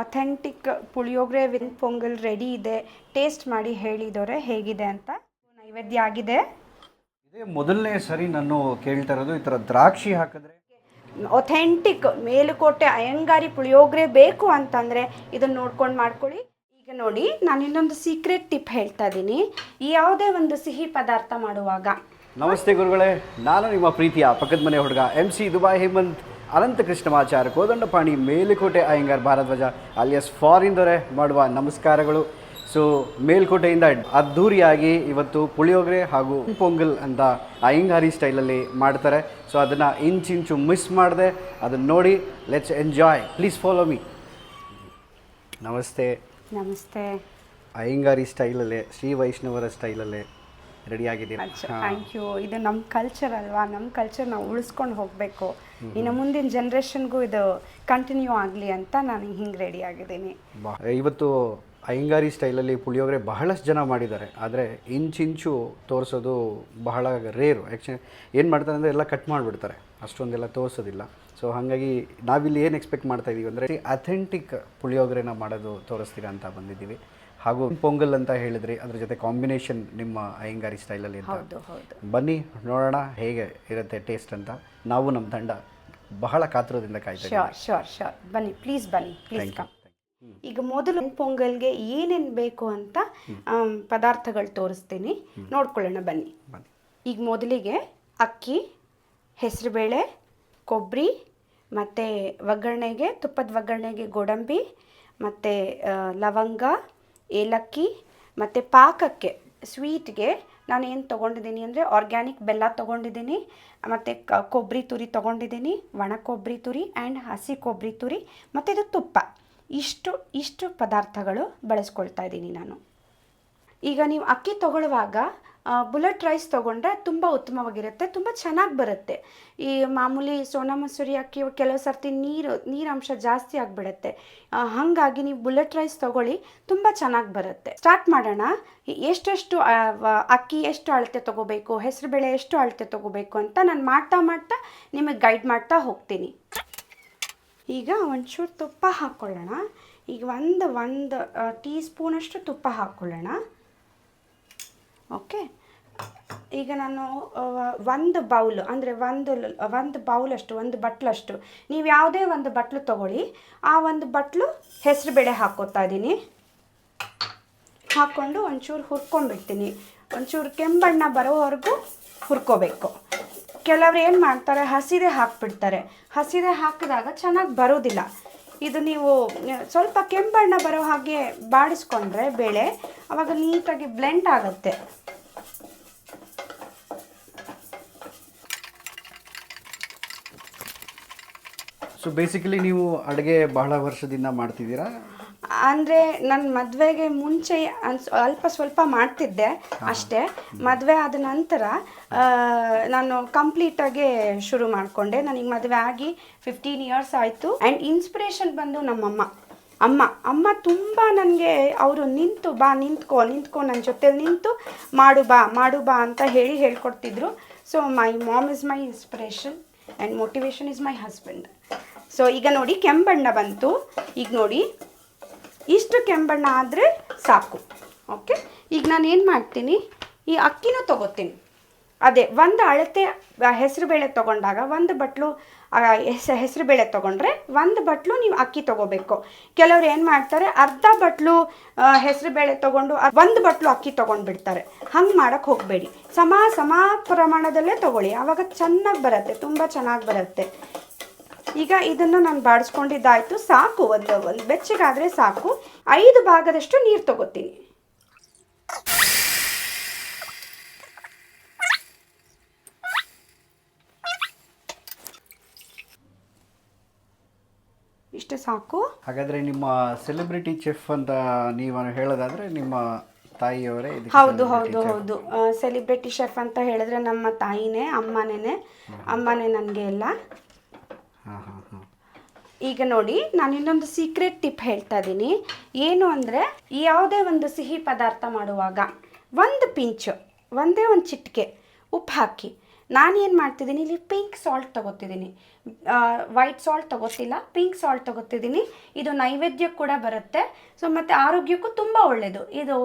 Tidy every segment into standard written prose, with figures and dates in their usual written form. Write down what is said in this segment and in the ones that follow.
Authentic puliyogare with pongal ready ಇದೆ. Taste ಮಾಡಿ ಹೇಳಿದವರೆ ಹೇಗಿದೆ ಅಂತ. ನೈವೇದ್ಯ ಆಗಿದೆ. ಇದೇ ಮೊದಲನೇ ಸರಿ ನಾನು ಕೇಳ್ತಾ ಇರೋದು ಈ ಥರ ದ್ರಾಕ್ಷಿ ಹಾಕಿದ್ರೆ ಅಥೆಂಟಿಕ್ ಮೇಲುಕೋಟೆ ಅಯ್ಯಂಗಾರಿ ಪುಳಿಯೋಗರೆ ಬೇಕು ಅಂತಂದರೆ ಇದನ್ನು ನೋಡ್ಕೊಂಡು ಮಾಡ್ಕೊಳ್ಳಿ. ಈಗ ನೋಡಿ, ನಾನು ಇನ್ನೊಂದು ಸೀಕ್ರೆಟ್ ಟಿಪ್ ಹೇಳ್ತಾ ಇದ್ದೀನಿ. ಯಾವುದೇ ಒಂದು ಸಿಹಿ ಪದಾರ್ಥ ಮಾಡುವಾಗ. ನಮಸ್ತೆ ಗುರುಗಳೇ, ನಾನು ನಿಮ್ಮ ಪ್ರೀತಿಯ ಪಕ್ಕದ ಮನೆ ಹುಡುಗ MC ದುಬೈ ಹೇಮಂತ್ ಅನಂತ ಕೃಷ್ಣಮಾಚಾರ್ಯ ಕೋದಂಡಪಾಣಿ ಮೇಲುಕೋಟೆ ಅಯ್ಯಂಗಾರ್ ಭಾರದ್ವಾಜ ಅಲಿಯಸ್ ಫಾರಿನ್ದವರೇ ಮಾಡುವ ನಮಸ್ಕಾರಗಳು. ಸೊ ಮೇಲ್ಕೋಟೆಯಿಂದ ಅದ್ಧೂರಿಯಾಗಿ ಇವತ್ತು ಪುಳಿಯೋಗರೆ ಹಾಗೂ ಪೊಂಗಲ್ ಅಂತ ಅಯ್ಯಂಗಾರಿ ಸ್ಟೈಲಲ್ಲಿ ಮಾಡ್ತಾರೆ. ಸೊ ಅದನ್ನು ಇಂಚಿಂಚು ಮಿಸ್ ಮಾಡಿದೆ, ಅದನ್ನು ನೋಡಿ let's enjoy. Please follow me. ನಮಸ್ತೆ. ನಮಸ್ತೆ. ಅಯ್ಯಂಗಾರಿ ಸ್ಟೈಲಲ್ಲೇ, ಶ್ರೀ ವೈಷ್ಣವರ ಸ್ಟೈಲಲ್ಲೇ ರೆಡಿಯಾಗಿದ್ದೀನಿ. Thank you. ಇದು ನಮ್ಮ ಕಲ್ಚರ್ ಅಲ್ವಾ, ನಮ್ಮ ಕಲ್ಚರ್ ನಾವು ಉಳಿಸ್ಕೊಂಡು ಹೋಗಬೇಕು. ಇನ್ನು ಮುಂದಿನ ಜನ್ರೇಷನ್ಗೂ ಇದು ಕಂಟಿನ್ಯೂ ಆಗಲಿ ಅಂತ ನಾನು ಹಿಂಗೆ ರೆಡಿ ಆಗಿದ್ದೀನಿ. ಇವತ್ತು ಅಯ್ಯಂಗಾರಿ ಸ್ಟೈಲಲ್ಲಿ ಪುಳಿಯೋಗರೆ ಬಹಳಷ್ಟು ಜನ ಮಾಡಿದ್ದಾರೆ, ಆದರೆ ಇಂಚಿಂಚು ತೋರಿಸೋದು ಬಹಳ ರೇರು. ಆ್ಯಕ್ಚುಲಿ ಏನು ಮಾಡ್ತಾರೆ ಅಂದರೆ ಎಲ್ಲ ಕಟ್ ಮಾಡಿಬಿಡ್ತಾರೆ, ಅಷ್ಟೊಂದೆಲ್ಲ ತೋರಿಸೋದಿಲ್ಲ. ಸೊ ಹಾಗಾಗಿ ನಾವಿಲ್ಲಿ ಏನು ಎಕ್ಸ್ಪೆಕ್ಟ್ ಮಾಡ್ತಾ ಇದ್ದೀವಿ ಅಂದರೆ ಅಥೆಂಟಿಕ್ ಪುಳಿಯೋಗರೆನ ಮಾಡೋದು ತೋರಿಸ್ತೀರಾ ಅಂತ ಬಂದಿದ್ದೀವಿ. ಹಾಗೂ ಪೊಂಗಲ್ ಅಂತ ಹೇಳಿದ್ರಿ, ಅದ್ರ ಜೊತೆ ಕಾಂಬಿನೇಷನ್ ನಿಮ್ಮ ಅಯ್ಯಂಗಾರಿ ಸ್ಟೈಲಲ್ಲಿ ಅಂತ. ಬನ್ನಿ ನೋಡೋಣ ಹೇಗೆ ಇರುತ್ತೆ ಟೇಸ್ಟ್ ಅಂತ. ನಾವು ನಮ್ಮ ತಂಡ ಬಹಳ ಕಾತುರದಿಂದ ಕಾಯ್ತೀವಿ. ಶೋರ್ ಬನ್ನಿ, ಪ್ಲೀಸ್ ಕಮ್. ಈಗ ಮೊದಲು ಪೊಂಗಲ್ಗೆ ಏನೇನು ಬೇಕು ಅಂತ ಪದಾರ್ಥಗಳು ತೋರಿಸ್ತೀನಿ, ನೋಡ್ಕೊಳ್ಳೋಣ ಬನ್ನಿ. ಈಗ ಮೊದಲಿಗೆ ಅಕ್ಕಿ, ಹೆಸರುಬೇಳೆ, ಕೊಬ್ಬರಿ, ಮತ್ತು ಒಗ್ಗರಣೆಗೆ, ತುಪ್ಪದ ಒಗ್ಗರಣೆಗೆ ಗೋಡಂಬಿ, ಮತ್ತು ಲವಂಗ, ಏಲಕ್ಕಿ, ಮತ್ತು ಪಾಕಕ್ಕೆ ಸ್ವೀಟ್ಗೆ ನಾನು ಏನು ತೊಗೊಂಡಿದ್ದೀನಿ ಅಂದರೆ ಆರ್ಗ್ಯಾನಿಕ್ ಬೆಲ್ಲ ತೊಗೊಂಡಿದ್ದೀನಿ, ಮತ್ತು ಕೊಬ್ಬರಿ ತುರಿ ತೊಗೊಂಡಿದ್ದೀನಿ, ಒಣ ಕೊಬ್ಬರಿ ತುರಿ ಆ್ಯಂಡ್ ಹಸಿ ಕೊಬ್ಬರಿ ತುರಿ, ಮತ್ತು ಇದು ತುಪ್ಪ. ಇಷ್ಟು ಪದಾರ್ಥಗಳು ಬಳಸ್ಕೊಳ್ತಾ ಇದ್ದೀನಿ ನಾನು. ಈಗ ನೀವು ಅಕ್ಕಿ ತೊಗೊಳ್ಳುವಾಗ ಬುಲೆಟ್ ರೈಸ್ ತೊಗೊಂಡ್ರೆ ತುಂಬ ಉತ್ತಮವಾಗಿರುತ್ತೆ, ತುಂಬ ಚೆನ್ನಾಗಿ ಬರುತ್ತೆ. ಈ ಮಾಮೂಲಿ ಸೋನಾ ಮಸೂರಿ ಅಕ್ಕಿ ಕೆಲವು ಸರ್ತಿ ನೀರಂಶ ಜಾಸ್ತಿ ಆಗಿಬಿಡುತ್ತೆ. ಹಾಗಾಗಿ ನೀವು ಬುಲೆಟ್ ರೈಸ್ ತೊಗೊಳ್ಳಿ, ತುಂಬ ಚೆನ್ನಾಗಿ ಬರುತ್ತೆ. ಸ್ಟಾರ್ಟ್ ಮಾಡೋಣ. ಎಷ್ಟೆಷ್ಟು ಅಕ್ಕಿ ಎಷ್ಟು ಅಳತೆ ತೊಗೋಬೇಕು, ಹೆಸರುಬೇಳೆ ಎಷ್ಟು ಅಳತೆ ತೊಗೋಬೇಕು ಅಂತ ನಾನು ಮಾಡ್ತಾ ನಿಮಗೆ ಗೈಡ್ ಮಾಡ್ತಾ ಹೋಗ್ತೀನಿ. ಈಗ ಒಂಚೂರು ತುಪ್ಪ ಹಾಕ್ಕೊಳ್ಳೋಣ. ಈಗ ಒಂದು ಟೀ ಸ್ಪೂನಷ್ಟು ತುಪ್ಪ ಹಾಕ್ಕೊಳ್ಳೋಣ. ಓಕೆ. ಈಗ ನಾನು ಒಂದು ಬೌಲ್ ಅಂದರೆ ಒಂದು ಬೌಲಷ್ಟು, ಒಂದು ಬಟ್ಲಷ್ಟು, ನೀವು ಯಾವುದೇ ಒಂದು ಬಟ್ಲು ತೊಗೊಳ್ಳಿ. ಆ ಒಂದು ಬಟ್ಲು ಹೆಸರುಬೇಳೆ ಹಾಕ್ಕೋತಾ ಇದ್ದೀನಿ. ಹಾಕ್ಕೊಂಡು ಒಂಚೂರು ಹುರ್ಕೊಂಡ್ಬಿಡ್ತೀನಿ. ಒಂಚೂರು ಕೆಂಬಣ್ಣ ಬರೋವರೆಗೂ ಹುರ್ಕೋಬೇಕು. ಕೆಲವರು ಏನು ಮಾಡ್ತಾರೆ, ಹಸಿದೆ ಹಾಕ್ಬಿಡ್ತಾರೆ. ಹಸಿದೆ ಹಾಕಿದಾಗ ಚೆನ್ನಾಗಿ ಬರೋದಿಲ್ಲ. ಇದು ನೀವು ಸ್ವಲ್ಪ ಕೆಂಬಣ್ಣ ಬರೋ ಹಾಗೆ ಬಾಡಿಸ್ಕೊಂಡ್ರೆ ಬೇಳೆ, ಆವಾಗ ನೀಟಾಗಿ ಬ್ಲೆಂಡ್ ಆಗುತ್ತೆ. ಸೊ ಬೇಸಿಕಲಿ ನೀವು ಅಡುಗೆ ಬಹಳ ವರ್ಷದಿಂದ ಮಾಡ್ತಿದ್ದೀರಾ? ಅಂದರೆ ನನ್ನ ಮದುವೆಗೆ ಮುಂಚೆ ಅಲ್ಪ ಸ್ವಲ್ಪ ಮಾಡ್ತಿದ್ದೆ ಅಷ್ಟೇ. ಮದುವೆ ಆದ ನಂತರ ನಾನು ಕಂಪ್ಲೀಟಾಗಿ ಶುರು ಮಾಡಿಕೊಂಡೆ. ನನಗೆ ಮದುವೆ ಆಗಿ 15 ಇಯರ್ಸ್ ಆಯಿತು. ಆ್ಯಂಡ್ ಇನ್ಸ್ಪಿರೇಷನ್ ಬಂದು ಅಮ್ಮ ತುಂಬ ನನಗೆ ಅವರು ನಿಂತ್ಕೋ ನನ್ನ ಜೊತೆ ನಿಂತು ಮಾಡು ಬಾ ಅಂತ ಹೇಳ್ಕೊಡ್ತಿದ್ರು. So my mom is my inspiration and motivation is my husband. So ಈಗ ನೋಡಿ ಕೆಂಬಣ್ಣ ಬಂತು. ಈಗ ನೋಡಿ ಇಷ್ಟು ಕೆಂಬಣ್ಣ ಆದರೆ ಸಾಕು. ಓಕೆ. ಈಗ ನಾನು ಏನು ಮಾಡ್ತೀನಿ, ಈ ಅಕ್ಕಿನೂ ತೊಗೋತೀನಿ. ಅದೇ ಒಂದು ಅಳತೆ ಹೆಸರುಬೇಳೆ ತೊಗೊಂಡಾಗ ಒಂದು ಬಟ್ಲು ಹೆಸರುಬೇಳೆ ತೊಗೊಂಡ್ರೆ ಒಂದು ಬಟ್ಲು ನೀವು ಅಕ್ಕಿ ತೊಗೋಬೇಕು. ಕೆಲವ್ರು ಏನು ಮಾಡ್ತಾರೆ, ಅರ್ಧ ಬಟ್ಲು ಹೆಸರುಬೇಳೆ ತೊಗೊಂಡು ಒಂದು ಬಟ್ಲು ಅಕ್ಕಿ ತೊಗೊಂಡ್ಬಿಡ್ತಾರೆ. ಹಂಗೆ ಮಾಡೋಕ್ಕೆ ಹೋಗಬೇಡಿ. ಸಮ ಪ್ರಮಾಣದಲ್ಲೇ ತೊಗೊಳ್ಳಿ, ಆವಾಗ ಚೆನ್ನಾಗಿ ಬರುತ್ತೆ, ತುಂಬ ಚೆನ್ನಾಗಿ ಬರುತ್ತೆ. ಈಗ ಇದನ್ನು ನಾನು ಬಾಡಿಸ್ಕೊಂಡಿದ್ದಾಯಿತು. ಸಾಕು, ಒಂದು ಬೆಚ್ಚಗಾದರೆ ಸಾಕು. 5 ಭಾಗದಷ್ಟು ನೀರು ತಗೋತೀನಿ. ಇಷ್ಟು ಸಾಕು. ಹಾಗಾದರೆ ನಿಮ್ಮ ಸೆಲೆಬ್ರಿಟಿ ಚೆಫ್ ಅಂತ ನೀವು ಹೇಳೋದಾದರೆ ನಿಮ್ಮ ತಾಯಿಯವರೇ? ಹೌದು. ಸೆಲೆಬ್ರಿಟಿ ಶೆಫ್ ಅಂತ ಹೇಳಿದ್ರೆ ನಮ್ಮ ತಾಯಿನೇ, ಅಮ್ಮನೇ ನನಗೆ ಎಲ್ಲ. ಈಗ ನೋಡಿ, ನಾನು ಇನ್ನೊಂದು ಸೀಕ್ರೆಟ್ ಟಿಪ್ ಹೇಳ್ತಾ ಇದ್ದೀನಿ. ಏನು ಅಂದರೆ, ಯಾವುದೇ ಒಂದು ಸಿಹಿ ಪದಾರ್ಥ ಮಾಡುವಾಗ ಒಂದೇ ಒಂದು ಚಿಟಿಕೆ ಉಪ್ಪು ಹಾಕಿ. ನಾನೇನು ಮಾಡ್ತಿದ್ದೀನಿ ಇಲ್ಲಿ ಪಿಂಕ್ ಸಾಲ್ಟ್ ತೊಗೋತಿದ್ದೀನಿ, ವೈಟ್ ಸಾಲ್ಟ್ ತೊಗೋತಿಲ್ಲ, ಪಿಂಕ್ ಸಾಲ್ಟ್ ತೊಗೋತಿದ್ದೀನಿ. ಇದು ನೈವೇದ್ಯಕ್ಕೆ ಕೂಡ ಬರುತ್ತೆ. ಸೊ ಮತ್ತು ಆರೋಗ್ಯಕ್ಕೂ ತುಂಬ ಒಳ್ಳೆಯದು. ಇದು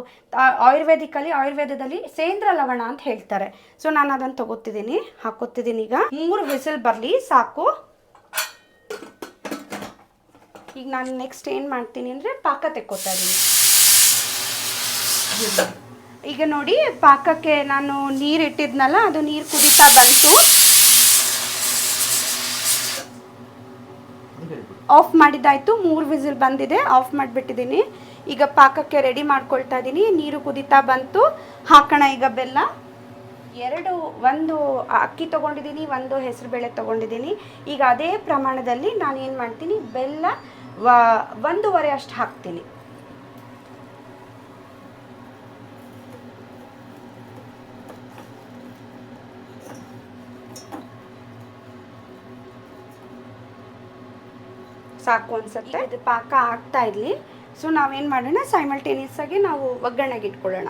ಆಯುರ್ವೇದದಲ್ಲಿ ಸೇಂದ್ರ ಲವಣ ಅಂತ ಹೇಳ್ತಾರೆ. ಸೊ ನಾನು ಅದನ್ನು ತೊಗೋತಿದ್ದೀನಿ, ಹಾಕೋತಿದ್ದೀನಿ. ಈಗ 3 ವಿಸಿಲ್ ಬರಲಿ ಸಾಕು. ಈಗ ನಾನು ನೆಕ್ಸ್ಟ್ ಏನು ಮಾಡ್ತೀನಿ ಅಂದರೆ ಪಾಕ ತೆಕ್ಕೋತಾ ಇದ್ದೀನಿ. ಈಗ ನೋಡಿ ಪಾಕಕ್ಕೆ ನಾನು ನೀರು ಇಟ್ಟಿದ್ನಲ್ಲ, ಅದು ನೀರು ಕುದೀತಾ ಬಂತು. ಆಫ್ ಮಾಡಿದ್ದಾಯಿತು, 3 ವಿಸಿಲ್ ಬಂದಿದೆ, ಆಫ್ ಮಾಡಿಬಿಟ್ಟಿದ್ದೀನಿ. ಈಗ ಪಾಕಕ್ಕೆ ರೆಡಿ ಮಾಡ್ಕೊಳ್ತಾ ಇದ್ದೀನಿ. ನೀರು ಕುದೀತಾ ಬಂತು, ಹಾಕೋಣ ಈಗ ಬೆಲ್ಲ. ಒಂದು ಅಕ್ಕಿ ತೊಗೊಂಡಿದ್ದೀನಿ, ಒಂದು ಹೆಸರುಬೇಳೆ ತೊಗೊಂಡಿದ್ದೀನಿ. ಈಗ ಅದೇ ಪ್ರಮಾಣದಲ್ಲಿ ನಾನು ಏನು ಮಾಡ್ತೀನಿ, ಬೆಲ್ಲ 1.5 ಅಷ್ಟು ಹಾಕ್ತೀನಿ. ಸಾಕು ಅನ್ಸುತ್ತೆ. ಇದು ಪಾಕ ಆಗ್ತಾ ಇರಲಿ. ಸೊ ನಾವೇನು ಮಾಡೋಣ, ಸೈಮಲ್ಟೇನಿಯಸ್ ಆಗಿ ನಾವು ಒಗ್ಗರಣೆಗೆ ಇಟ್ಕೊಳ್ಳೋಣ.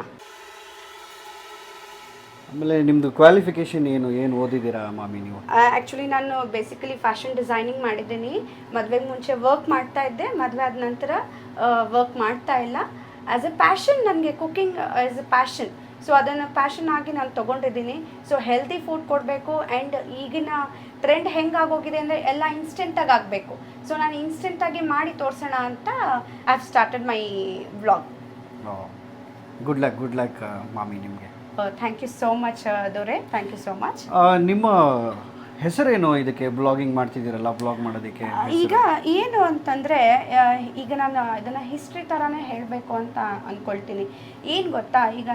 ಆಮೇಲೆ ನಿಮ್ಮದು ಕ್ವಾಲಿಫಿಕೇಷನ್ ಏನು ಓದಿದ್ದೀರಾ ಮಾಮಿ ನೀವು? ಆ್ಯಕ್ಚುಲಿ ನಾನು ಬೇಸಿಕಲಿ ಫ್ಯಾಷನ್ ಡಿಸೈನಿಂಗ್ ಮಾಡಿದ್ದೀನಿ. ಮದುವೆಗೆ ಮುಂಚೆ ವರ್ಕ್ ಮಾಡ್ತಾ ಇದ್ದೆ, ಮದುವೆ ಆದ ನಂತರ ವರ್ಕ್ ಮಾಡ್ತಾ ಇಲ್ಲ. ಆ್ಯಸ್ ಎ ಪ್ಯಾಷನ್, ನನಗೆ cooking as A passion. So ಅದನ್ನು ಪ್ಯಾಷನ್ ಆಗಿ ನಾನು ತೊಗೊಂಡಿದ್ದೀನಿ. ಸೊ ಹೆಲ್ದಿ ಫುಡ್ ಕೊಡಬೇಕು. ಆ್ಯಂಡ್ ಈಗಿನ ಟ್ರೆಂಡ್ ಹೆಂಗಾಗೋಗಿದೆ ಅಂದರೆ ಎಲ್ಲ ಇನ್ಸ್ಟೆಂಟಾಗಿ ಆಗಬೇಕು. ಸೊ ನಾನು ಇನ್ಸ್ಟೆಂಟಾಗಿ ಮಾಡಿ ತೋರಿಸೋಣ ಅಂತ I have started my vlog. Good luck ಮಾಮಿ ನಿಮಗೆ. ಥ್ಯಾಂಕ್ ಯು ಸೋ ಮಚ್ ದೊರೆ, ಥ್ಯಾಂಕ್ ಯು ಸೋ ಮಚ್. ನಿಮ್ಮ ಹೆಸರೇನು ಇದಕ್ಕೆ ಬ್ಲಾಗಿಂಗ್ ಮಾಡ್ತಿದ್ದೀರಲ್ಲ, ಬ್ಲಾಗ್ ಮಾಡೋದಕ್ಕೆ? ಈಗ ಏನು ಅಂತಂದರೆ, ಈಗ ನಾನು ಇದನ್ನು ಹಿಸ್ಟ್ರಿ ಥರನೇ ಹೇಳಬೇಕು ಅಂತ ಅಂದ್ಕೊಳ್ತೀನಿ. ಏನು ಗೊತ್ತಾ, ಈಗ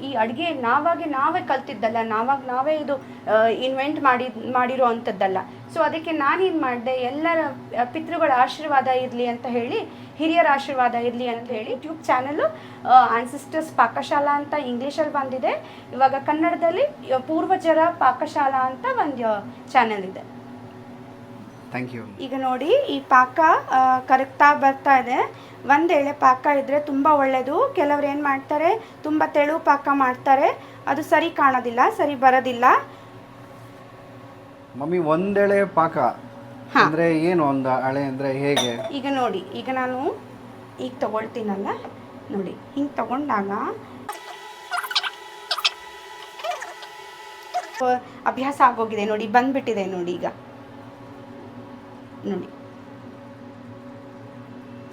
ಈ ಅಡುಗೆ ನಾವೇ ಕಲ್ತಿದ್ದಲ್ಲ, ನಾವೇ ಇದು ಇನ್ವೆಂಟ್ ಮಾಡಿರೋ ಅಂಥದ್ದಲ್ಲ. ಸೊ ಅದಕ್ಕೆ ನಾನೇನು ಮಾಡಿದೆ, ಎಲ್ಲರ ಪಿತೃಗಳ ಆಶೀರ್ವಾದ ಇರಲಿ ಅಂತ ಹೇಳಿ, ಹಿರಿಯರ ಆಶೀರ್ವಾದ ಇರಲಿ ಅಂತ ಹೇಳಿ ಯೂಟ್ಯೂಬ್ ಚಾನಲ್ಲು ಆನ್ಸಿಸ್ಟರ್ಸ್ ಪಾಕಶಾಲಾ ಅಂತ ಇಂಗ್ಲೀಷಲ್ಲಿ ಬಂದಿದೆ. ಇವಾಗ ಕನ್ನಡದಲ್ಲಿ ಪೂರ್ವಜರ ಪಾಕಶಾಲಾ ಅಂತ ಒಂದು ಚಾನಲ್ ಇದೆ. Thank you. ಈಗ ನೋಡಿ ಈ ಪಾಕ ಕರಗ್ತಾ ಬರ್ತಾ ಇದೆ. ಒಂದು ಎಳೆ ಪಾಕ ಇದ್ದರೆ ತುಂಬ ಒಳ್ಳೆಯದು. ಕೆಲವ್ರು ಏನು ಮಾಡ್ತಾರೆ, ತುಂಬ ತೆಳು ಪಾಕ ಮಾಡ್ತಾರೆ, ಅದು ಸರಿ ಕಾಣೋದಿಲ್ಲ, ಸರಿ ಬರೋದಿಲ್ಲ. ಮಮ್ಮಿ ಒಂದೆಳೆ ಪಾಕ ಅಂದರೆ ಏನು? ಒಂದು ಅಳೆ ಅಂದರೆ ಹೇಗೆ? ಈಗ ನೋಡಿ, ಈಗ ನಾನು ಈಗ ತಗೊಳ್ತೀನಲ್ಲ, ನೋಡಿ ಹಿಂಗೆ ತಗೊಂಡಾಗ ಅಭ್ಯಾಸ ಆಗೋಗಿದೆ ನೋಡಿ, ಬಂದ್ಬಿಟ್ಟಿದೆ ನೋಡಿ. ಈಗ ನೋಡಿ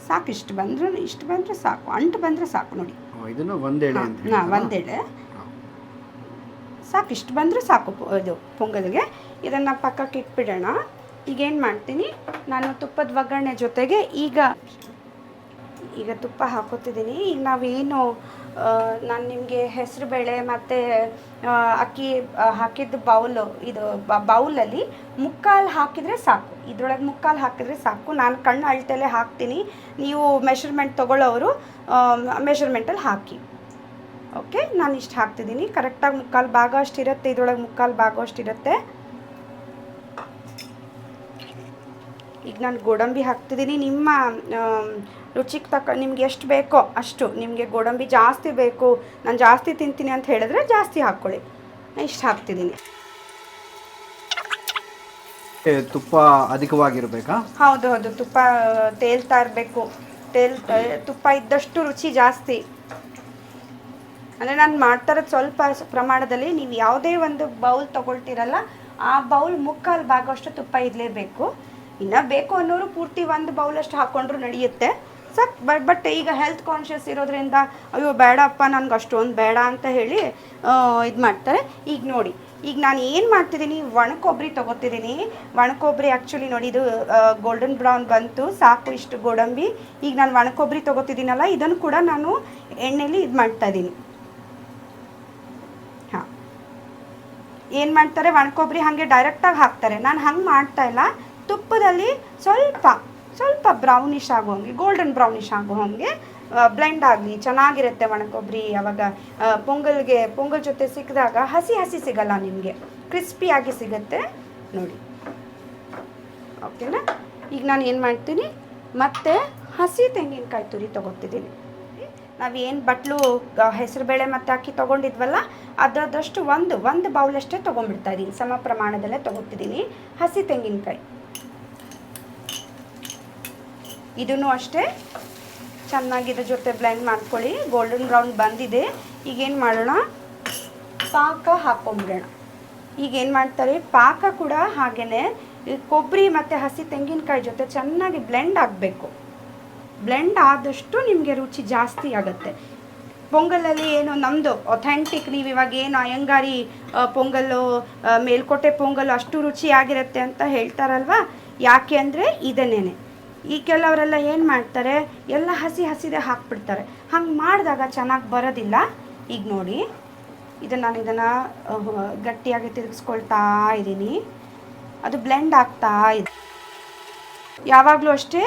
ಸಾಕು, ಇಷ್ಟು ಬಂದರೆ ಸಾಕು, ಅಂಟು ಬಂದರೆ ಸಾಕು ನೋಡಿ. ಇದನ್ನು ಒಂದೆಳೆ ಅಂತ? ಒಂದೆಳೆ ಸಾಕು, ಇಷ್ಟು ಬಂದರೆ ಸಾಕು ಇದು ಪೊಂಗಲ್ಗೆ. ಇದನ್ನು ಪಕ್ಕಕ್ಕೆ ಇಟ್ಬಿಡೋಣ. ಈಗೇನು ಮಾಡ್ತೀನಿ, ನಾನು ತುಪ್ಪದ ಒಗ್ಗರಣೆ ಜೊತೆಗೆ ಈಗ ತುಪ್ಪ ಹಾಕೋತಿದ್ದೀನಿ. ಈಗ ನಾವೇನು ನಾನು ನಿಮಗೆ ಹೆಸರುಬೇಳೆ ಮತ್ತು ಅಕ್ಕಿ ಹಾಕಿದ್ದು ಬೌಲಲ್ಲಿ ಮುಕ್ಕಾಲು ಹಾಕಿದರೆ ಸಾಕು. ಇದ್ರೊಳಗೆ ಮುಕ್ಕಾಲು ಹಾಕಿದರೆ ಸಾಕು. ನಾನು ಕಣ್ಣು ಅಳತೆಲೆ ಹಾಕ್ತೀನಿ, ನೀವು ಮೆಷರ್ಮೆಂಟ್ ತೊಗೊಳ್ಳೋರು ಮೆಷರ್ಮೆಂಟಲ್ಲಿ ಹಾಕಿ. ಓಕೆ, ನಾನು ಇಷ್ಟು ಹಾಕ್ತಿದ್ದೀನಿ. ಕರೆಕ್ಟಾಗಿ ಮುಕ್ಕಾಲು ಭಾಗ ಅಷ್ಟಿರುತ್ತೆ, ಇದ್ರೊಳಗೆ ಮುಕ್ಕಾಲು ಭಾಗ ಅಷ್ಟಿರುತ್ತೆ. ಈಗ ನಾನು ಗೋಡಂಬಿ ಹಾಕ್ತಿದ್ದೀನಿ. ನಿಮ್ಮ ರುಚಿಗೆ ತಕ್ಕ ನಿಮ್ಗೆ ಎಷ್ಟು ಬೇಕೋ ಅಷ್ಟು. ನಿಮಗೆ ಗೋಡಂಬಿ ಜಾಸ್ತಿ ಬೇಕು, ನಾನು ಜಾಸ್ತಿ ತಿಂತೀನಿ ಅಂತ ಹೇಳಿದ್ರೆ ಜಾಸ್ತಿ ಹಾಕ್ಕೊಳ್ಳಿ. ಇಷ್ಟು ಹಾಕ್ತಿದ್ದೀನಿ. ತುಪ್ಪ ಅಧಿಕವಾಗಿರಬೇಕಾ? ಹೌದು, ತುಪ್ಪ ತೇಲ್ತಾ ಇರಬೇಕು. ತುಪ್ಪ ಇದ್ದಷ್ಟು ರುಚಿ ಜಾಸ್ತಿ. ಅಂದರೆ ನಾನು ಮಾಡ್ತಾ ಇರೋದು ಸ್ವಲ್ಪ ಪ್ರಮಾಣದಲ್ಲಿ. ನೀವು ಯಾವುದೇ ಒಂದು ಬೌಲ್ ತೊಗೊಳ್ತೀರಲ್ಲ, ಆ ಬೌಲ್ ಮುಕ್ಕಾಲು ಭಾಗ ಅಷ್ಟು ತುಪ್ಪ ಇರಲೇಬೇಕು. ಇನ್ನು ಬೇಕು ಅನ್ನೋರು ಪೂರ್ತಿ ಒಂದು ಬೌಲಷ್ಟು ಹಾಕ್ಕೊಂಡ್ರು ನಡೆಯುತ್ತೆ. ಬಟ್ ಈಗ ಹೆಲ್ತ್ ಕಾನ್ಷಿಯಸ್ ಇರೋದ್ರಿಂದ ಅಯ್ಯೋ ಬೇಡಪ್ಪ, ನನಗೆ ಅಷ್ಟೊಂದು ಬೇಡ ಅಂತ ಹೇಳಿ ಇದು ಮಾಡ್ತಾರೆ. ಈಗ ನೋಡಿ, ಈಗ ನಾನು ಏನು ಮಾಡ್ತಿದ್ದೀನಿ, ಒಣಕೊಬ್ಬರಿ ತೊಗೋತಿದ್ದೀನಿ. ಒಣಕೊಬ್ಬರಿ ಆ್ಯಕ್ಚುಲಿ ನೋಡಿ, ಇದು ಗೋಲ್ಡನ್ ಬ್ರೌನ್ ಬಂತು, ಸಾಕು ಇಷ್ಟು ಗೋಡಂಬಿ. ಈಗ ನಾನು ಒಣಕೊಬ್ಬರಿ ತೊಗೋತಿದ್ದೀನಲ್ಲ, ಇದನ್ನು ಕೂಡ ನಾನು ಎಣ್ಣೆಲಿ ಇದು ಮಾಡ್ತಾಯಿದ್ದೀನಿ. ಹಾಂ, ಏನು ಮಾಡ್ತಾರೆ, ಒಣಕೊಬ್ಬರಿ ಹಾಗೆ ಡೈರೆಕ್ಟಾಗಿ ಹಾಕ್ತಾರೆ. ನಾನು ಹಂಗೆ ಮಾಡ್ತಾಯಿಲ್ಲ. ತುಪ್ಪದಲ್ಲಿ ಸ್ವಲ್ಪ ಬ್ರೌನಿಷ್ ಆಗೋ ಹಾಗೆ, ಗೋಲ್ಡನ್ ಬ್ರೌನಿಷ್ ಆಗೋ ಹಾಗೆ ಬ್ಲೆಂಡ್ ಆಗಲಿ, ಚೆನ್ನಾಗಿರುತ್ತೆ ಒಣಕೊಬ್ಬರಿ. ಆವಾಗ ಪೊಂಗಲ್ ಜೊತೆ ಸಿಕ್ಕಿದಾಗ ಹಸಿ ಸಿಗಲ್ಲ, ನಿಮಗೆ ಕ್ರಿಸ್ಪಿಯಾಗಿ ಸಿಗುತ್ತೆ ನೋಡಿ. ಓಕೆನಾ? ಈಗ ನಾನು ಏನು ಮಾಡ್ತೀನಿ, ಮತ್ತೆ ಹಸಿ ತೆಂಗಿನಕಾಯಿ ತುರಿ ತೊಗೊತಿದ್ದೀನಿ. ನಾವೇನು ಬಟ್ಲು ಹೆಸರುಬೇಳೆ ಮತ್ತು ಅಕ್ಕಿ ತೊಗೊಂಡಿದ್ವಲ್ಲ ಅದರದಷ್ಟು ಒಂದು ಬೌಲಷ್ಟೇ ತೊಗೊಂಡ್ಬಿಡ್ತಾ ಇದ್ದೀನಿ, ಸಮ ಪ್ರಮಾಣದಲ್ಲೇ ತೊಗೊತಿದ್ದೀನಿ. ಹಸಿ ತೆಂಗಿನಕಾಯಿ ಇದನ್ನು ಅಷ್ಟೇ ಚೆನ್ನಾಗಿ ಇದ್ರ ಜೊತೆ ಬ್ಲೆಂಡ್ ಮಾಡ್ಕೊಳ್ಳಿ. ಗೋಲ್ಡನ್ ಬ್ರೌನ್ ಬಂದಿದೆ. ಈಗೇನು ಮಾಡೋಣ, ಪಾಕ ಹಾಕ್ಕೊಂಬಿಡೋಣ. ಈಗೇನು ಮಾಡ್ತಾರೆ, ಪಾಕ ಕೂಡ ಹಾಗೇ ಕೊಬ್ಬರಿ ಮತ್ತು ಹಸಿ ತೆಂಗಿನಕಾಯಿ ಜೊತೆ ಚೆನ್ನಾಗಿ ಬ್ಲೆಂಡ್ ಆಗಬೇಕು. ಬ್ಲೆಂಡ್ ಆದಷ್ಟು ನಿಮಗೆ ರುಚಿ ಜಾಸ್ತಿ ಆಗುತ್ತೆ. ಪೊಂಗಲಲ್ಲಿ ಏನು ನಮ್ಮದು ಅಥೆಂಟಿಕ್, ನೀವು ಇವಾಗ ಏನು ಅಯ್ಯಂಗಾರಿ ಪೊಂಗಲ್ಲು, ಮೇಲ್ಕೋಟೆ ಪೊಂಗಲ್ಲು ಅಷ್ಟು ರುಚಿಯಾಗಿರುತ್ತೆ ಅಂತ ಹೇಳ್ತಾರಲ್ವ, ಯಾಕೆ ಅಂದರೆ ಇದನ್ನೇ. ಈ ಕೆಲವರೆಲ್ಲ ಏನು ಮಾಡ್ತಾರೆ, ಎಲ್ಲ ಹಸಿದೇ ಹಾಕ್ಬಿಡ್ತಾರೆ. ಹಂಗೆ ಮಾಡಿದಾಗ ಚೆನ್ನಾಗಿ ಬರೋದಿಲ್ಲ. ಈಗ ನೋಡಿ, ನಾನು ಇದನ್ನು ಗಟ್ಟಿಯಾಗಿ ತಿರುಗಿಸ್ಕೊಳ್ತಾ ಇದ್ದೀನಿ. ಅದು ಬ್ಲೆಂಡ್ ಆಗ್ತಾ ಇದೆ. ಯಾವಾಗಲೂ ಅಷ್ಟೇ